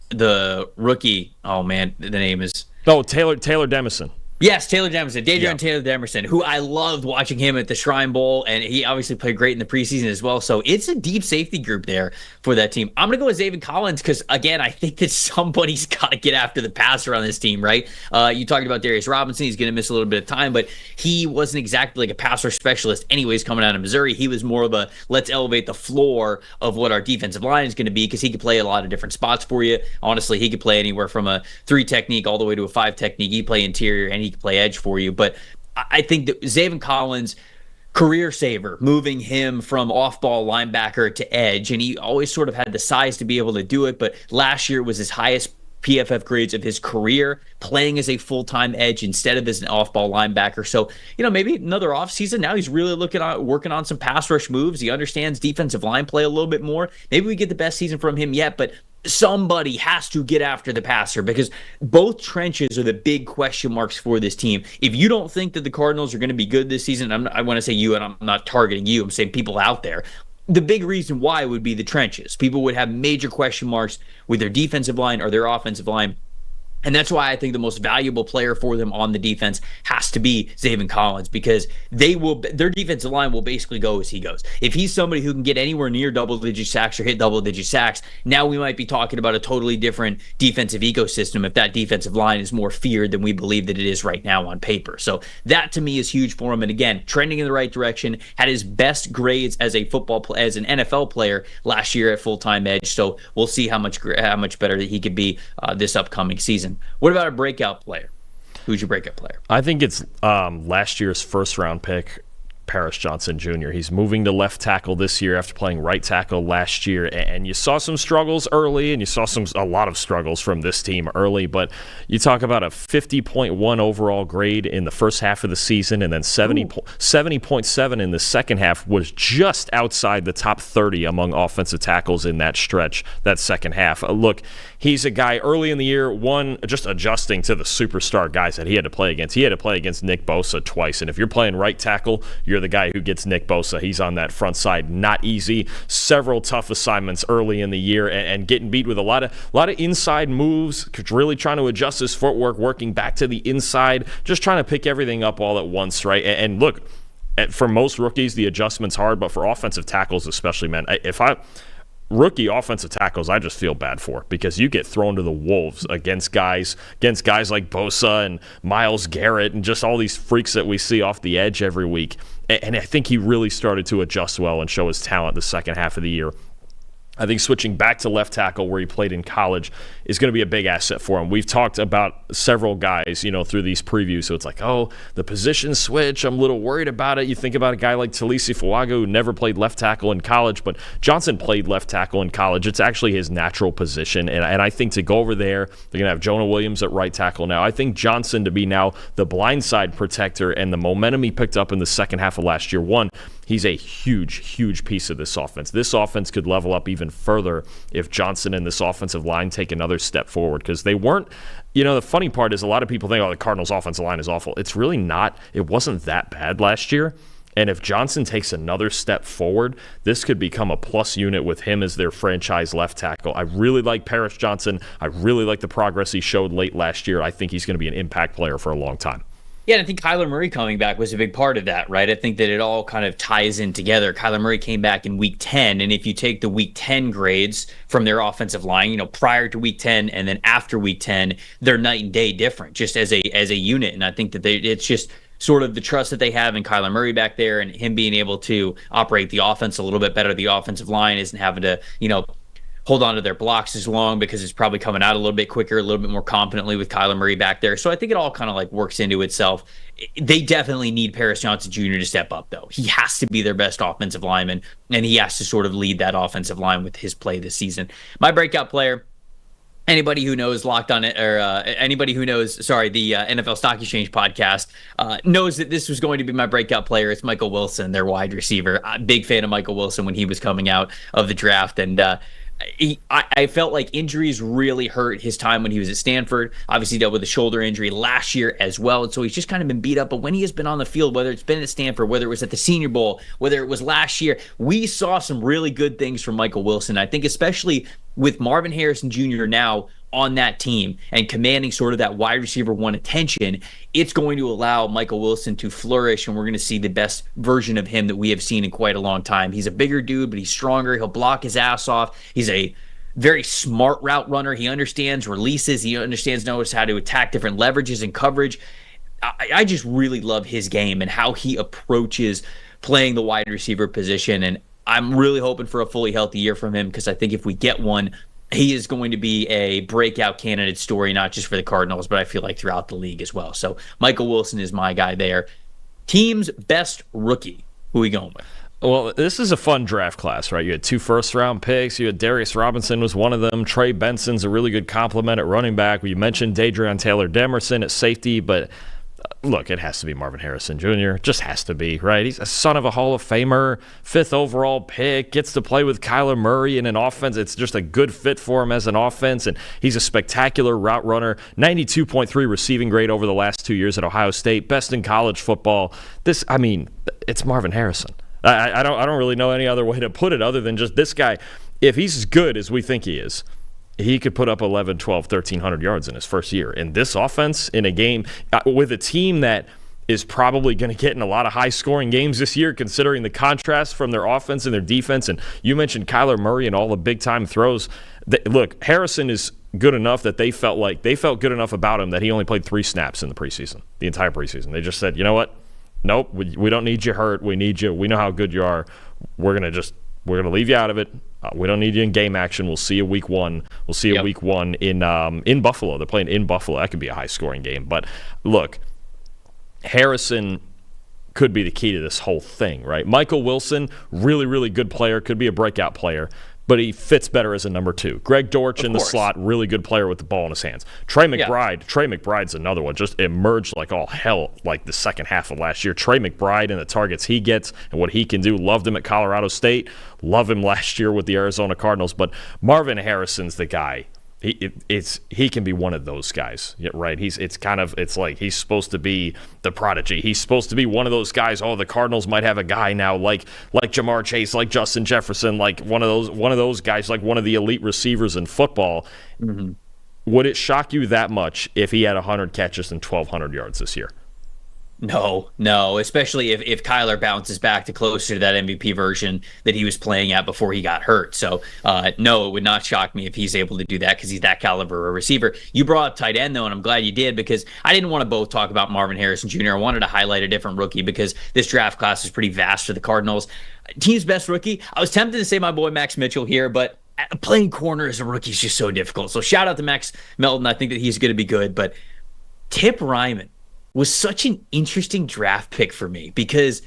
the rookie. Oh man, the name is Taylor Demerson. Yes, Taylor Demerson, Taylor Demerson, who I loved watching him at the Shrine Bowl, and he obviously played great in the preseason as well. So it's a deep safety group there for that team. I'm going to go with Zaven Collins because, again, I think that somebody's got to get after the passer on this team, right? You talked about Darius Robinson. He's going to miss a little bit of time, but he wasn't exactly like a passer specialist anyways coming out of Missouri. He was more of a let's elevate the floor of what our defensive line is going to be because he could play a lot of different spots for you. Honestly, he could play anywhere from a 3 technique all the way to a 5 technique. He play interior and he could play edge for you. But I think that Zaven Collins, career saver, moving him from off-ball linebacker to edge, and he always sort of had the size to be able to do it, but last year was his highest PFF grades of his career, playing as a full-time edge instead of as an off-ball linebacker. So, maybe another offseason. Now he's really working on some pass rush moves. He understands defensive line play a little bit more. Maybe we get the best season from him yet, but somebody has to get after the passer because both trenches are the big question marks for this team. If you don't think that the Cardinals are going to be good this season, I want to say you, and I'm not targeting you, I'm saying people out there. The big reason why would be the trenches. People would have major question marks with their defensive line or their offensive line. And that's why I think the most valuable player for them on the defense has to be Zaven Collins, because their defensive line will basically go as he goes. If he's somebody who can get anywhere near double-digit sacks or hit double-digit sacks, now we might be talking about a totally different defensive ecosystem if that defensive line is more feared than we believe that it is right now on paper. So that to me is huge for him. And again, trending in the right direction, had his best grades as an NFL player last year at full-time edge. So we'll see how much better that he could be this upcoming season. What about a breakout player? Who's your breakout player? I think it's last year's first-round pick, Paris Johnson Jr. He's moving to left tackle this year after playing right tackle last year, and you saw some struggles early, and you saw a lot of struggles from this team early, but you talk about a 50.1 overall grade in the first half of the season, and then 70.7 in the second half, was just outside the top 30 among offensive tackles in that stretch, that second half. Look, he's a guy early in the year, just adjusting to the superstar guys that he had to play against. He had to play against Nick Bosa twice, and if you're playing right tackle, you're the guy who gets Nick Bosa. He's on that front side. Not easy. Several tough assignments early in the year, and getting beat with a lot of inside moves, really trying to adjust his footwork, working back to the inside, just trying to pick everything up all at once, right? And look, for most rookies, the adjustment's hard, but for offensive tackles especially, man, rookie offensive tackles, I just feel bad for, because you get thrown to the wolves against guys like Bosa and Myles Garrett and just all these freaks that we see off the edge every week. And I think he really started to adjust well and show his talent the second half of the year. I think switching back to left tackle where he played in college is going to be a big asset for him. We've talked about several guys, through these previews. So it's like, the position switch, I'm a little worried about it. You think about a guy like Talisi Fuaga, who never played left tackle in college, but Johnson played left tackle in college. It's actually his natural position. And I think to go over there, they're going to have Jonah Williams at right tackle now. I think Johnson to be now the blindside protector, and the momentum he picked up in the second half of last year. He's a huge, huge piece of this offense. This offense could level up even further if Johnson and this offensive line take another step forward, because they weren't, the funny part is a lot of people think, the Cardinals offensive line is awful. It's really not. It wasn't that bad last year. And if Johnson takes another step forward, this could become a plus unit with him as their franchise left tackle. I really like Paris Johnson. I really like the progress he showed late last year. I think he's going to be an impact player for a long time. Yeah, and I think Kyler Murray coming back was a big part of that, right? I think that it all kind of ties in together. Kyler Murray came back in Week 10, and if you take the Week 10 grades from their offensive line, prior to Week 10 and then after Week 10, they're night and day different, just as a unit. And I think that it's just sort of the trust that they have in Kyler Murray back there, and him being able to operate the offense a little bit better. The offensive line isn't having to, hold on to their blocks as long, because it's probably coming out a little bit quicker, a little bit more confidently with Kyler Murray back there. So I think it all kind of works into itself. They definitely need Paris Johnson Jr. to step up, though. He has to be their best offensive lineman, and he has to sort of lead that offensive line with his play this season. My breakout player, anybody who knows Locked On It, or anybody who knows, the NFL Stock Exchange podcast, knows that this was going to be my breakout player. It's Michael Wilson, their wide receiver. I'm a big fan of Michael Wilson when he was coming out of the draft, and I felt like injuries really hurt his time when he was at Stanford. Obviously dealt with a shoulder injury last year as well, and so he's just kind of been beat up. But when he has been on the field, whether it's been at Stanford, whether it was at the Senior Bowl, whether it was last year, we saw some really good things from Michael Wilson. I think especially with Marvin Harrison Jr. now on that team and commanding sort of that wide receiver one attention, it's going to allow Michael Wilson to flourish, and we're going to see the best version of him that we have seen in quite a long time. He's a bigger dude, but he's stronger. He'll block his ass off. He's a very smart route runner. He understands releases. He knows how to attack different leverages and coverage. I just really love his game and how he approaches playing the wide receiver position, and I'm really hoping for a fully healthy year from him, because I think if we get one, he is going to be a breakout candidate story, not just for the Cardinals, but I feel like throughout the league as well. So Michael Wilson is my guy there. Team's best rookie. Who are we going with? Well, this is a fun draft class, right? You had 2 first-round picks. You had Darius Robinson was one of them. Trey Benson's a really good compliment at running back. You mentioned Dadrian Taylor-Demerson at safety, but look, it has to be Marvin Harrison Jr. Just has to be, right? He's a son of a Hall of Famer, 5th overall pick, gets to play with Kyler Murray in an offense. It's just a good fit for him as an offense, and he's a spectacular route runner. 92.3 receiving grade over the last 2 years at Ohio State, best in college football. It's Marvin Harrison. I don't really know any other way to put it other than just this guy. If he's as good as we think he is, he could put up 11, 12, 1,300 yards in his first year. In this offense, in a game with a team that is probably going to get in a lot of high-scoring games this year, considering the contrast from their offense and their defense. And you mentioned Kyler Murray and all the big-time throws. Look, Harrison is good enough that they felt good enough about him that he only played 3 snaps in the entire preseason. They just said, you know what? Nope, we don't need you hurt. We need you. We know how good you are. We're going to leave you out of it. We don't need you in game action. We'll see you week 1. We'll see you week 1 in Buffalo. They're playing in Buffalo. That could be a high-scoring game. But look, Harrison could be the key to this whole thing, right? Michael Wilson, really, really good player, could be a breakout player, but he fits better as a number 2. Greg Dortch in the slot, really good player with the ball in his hands. Trey McBride's another one, just emerged like all hell like the second half of last year. Trey McBride and the targets he gets and what he can do, loved him at Colorado State, love him last year with the Arizona Cardinals, but Marvin Harrison's the guy. He can be one of those guys, right? It's like he's supposed to be the prodigy. He's supposed to be one of those guys. Oh, the Cardinals might have a guy now like Jamar Chase, like Justin Jefferson, like one of those guys, like one of the elite receivers in football. Mm-hmm. Would it shock you that much if he had 100 catches and 1,200 yards this year? No, especially if Kyler bounces back to closer to that MVP version that he was playing at before he got hurt. So, no, it would not shock me if he's able to do that because he's that caliber of a receiver. You brought up tight end, though, and I'm glad you did because I didn't want to both talk about Marvin Harrison Jr. I wanted to highlight a different rookie because this draft class is pretty vast for the Cardinals. Team's best rookie, I was tempted to say my boy Max Mitchell here, but playing corner as a rookie is just so difficult. So shout out to Max Melton. I think that he's going to be good, but Tip Ryman was such an interesting draft pick for me because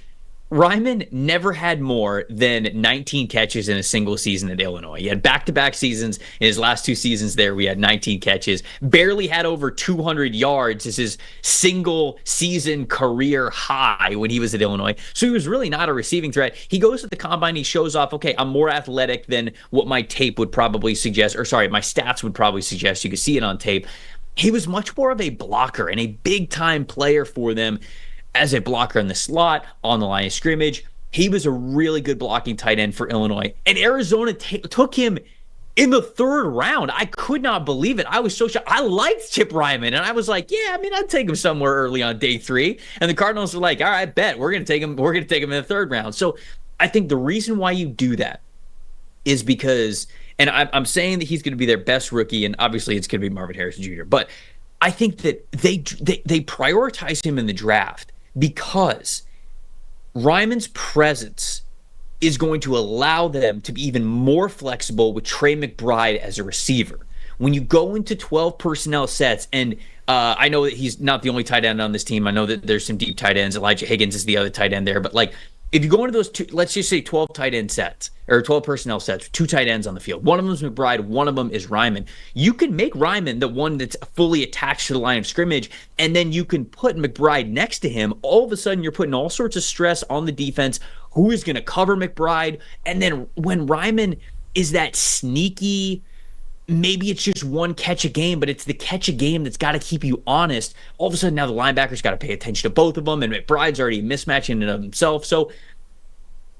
Ryman never had more than 19 catches in a single season at Illinois. He had back-to-back seasons. In his last 2 seasons there, we had 19 catches. Barely had over 200 yards as his single-season career high when he was at Illinois. So he was really not a receiving threat. He goes to the combine. He shows off, okay, I'm more athletic than what my tape would probably suggest. My stats would probably suggest. You could see it on tape. He was much more of a blocker and a big-time player for them as a blocker in the slot, on the line of scrimmage. He was a really good blocking tight end for Illinois. And Arizona took him in the 3rd round. I could not believe it. I was so shocked. I liked Chip Ryman, and I was like, I'd take him somewhere early on day 3. And the Cardinals were like, all right, bet. We're going to take him in the 3rd round. So I think the reason why you do that is because – and I'm saying that he's going to be their best rookie, and obviously it's going to be Marvin Harrison Jr. But I think that they prioritize him in the draft because Ryman's presence is going to allow them to be even more flexible with Trey McBride as a receiver. When you go into 12 personnel sets, and I know that he's not the only tight end on this team. I know that there's some deep tight ends. Elijah Higgins is the other tight end there. But if you go into those 2, let's just say 12 tight end sets or 12 personnel sets, 2 tight ends on the field. One of them is McBride. One of them is Ryman. You can make Ryman the one that's fully attached to the line of scrimmage, and then you can put McBride next to him. All of a sudden, you're putting all sorts of stress on the defense. Who is going to cover McBride? And then when Ryman is that sneaky, maybe it's just one catch a game, but it's the catch a game that's got to keep you honest. All of a sudden now the linebackers got to pay attention to both of them, and McBride's already mismatching in and of himself. So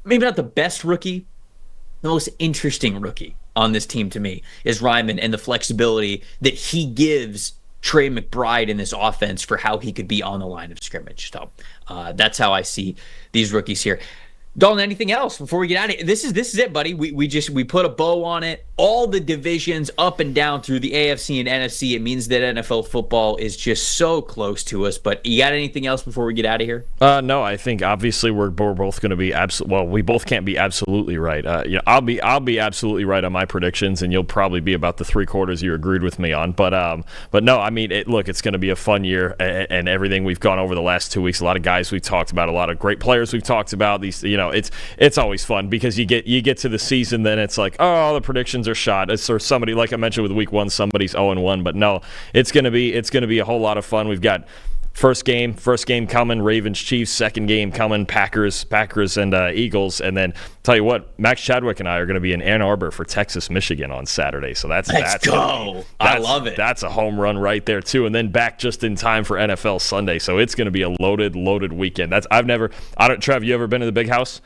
maybe not the best rookie, the most interesting rookie on this team to me is Ryman and the flexibility that he gives Trey McBride in this offense for how he could be on the line of scrimmage. So that's how I see these rookies here. Dalton, anything else before we get out of here? This is it, buddy. We put a bow on it. All the divisions up and down through the AFC and NFC. It means that NFL football is just so close to us. But you got anything else before we get out of here? No, I think obviously we're both going to be we both can't be absolutely right. I'll be absolutely right on my predictions, and you'll probably be about the 3/4 you agreed with me on. But no, I mean, it's going to be a fun year, and everything we've gone over the last 2 weeks. A lot of guys we've talked about, a lot of great players we've talked about. These, it's always fun because you get to the season, then it's like, oh, the predictions are shot. It's or somebody, like I mentioned with week 1, somebody's 0-1. But no, it's gonna be a whole lot of fun. We've got first game coming, Ravens Chiefs. Second game coming, Packers and Eagles. And then tell you what, Max Chadwick and I are going to be in Ann Arbor for Texas Michigan on Saturday. So let's go. I love it. That's a home run right there too. And then back just in time for NFL Sunday. So it's going to be a loaded weekend. Trev, you ever been to the Big House?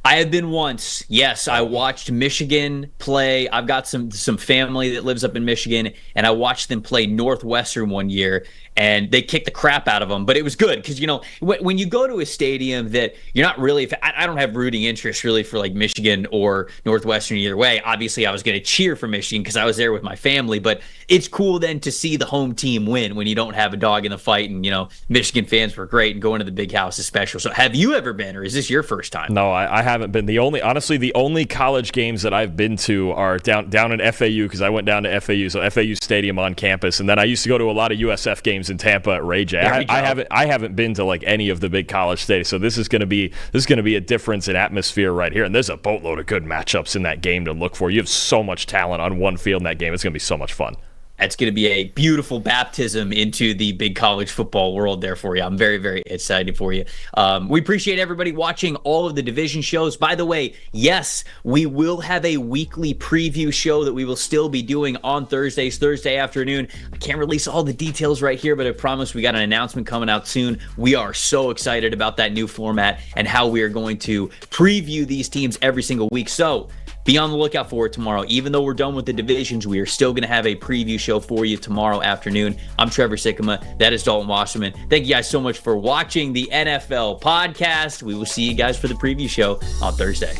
I have been once. Yes, I watched Michigan play. I've got some family that lives up in Michigan, and I watched them play Northwestern one year, and they kicked the crap out of them. But it was good because, you know, when you go to a stadium that you're not really, I don't have rooting interest really for like Michigan or Northwestern either way. Obviously, I was going to cheer for Michigan because I was there with my family, but it's cool then to see the home team win when you don't have a dog in the fight. And, you know, Michigan fans were great, and going to the big house is special. So have you ever been, or is this your first time? No, I haven't been. The only college games that I've been to are down in FAU, because I went down to FAU, so FAU Stadium on campus, and then I used to go to a lot of USF games in Tampa at Ray J. I haven't been to like any of the big college stadiums, so this is going to be a difference in atmosphere right here, and there's a boatload of good matchups in that game to look for. You have so much talent on one field in that game. It's going to be so much fun. That's going to be a beautiful baptism into the big college football world there for you. I'm very, very excited for you. We appreciate everybody watching all of the division shows. By the way, yes, we will have a weekly preview show that we will still be doing on Thursdays, Thursday afternoon. I can't release all the details right here, but I promise we got an announcement coming out soon. We are so excited about that new format and how we are going to preview these teams every single week. So be on the lookout for it tomorrow. Even though we're done with the divisions, we are still going to have a preview show for you tomorrow afternoon. I'm Trevor Sikkema. That is Dalton Wasserman. Thank you guys so much for watching the NFL podcast. We will see you guys for the preview show on Thursday.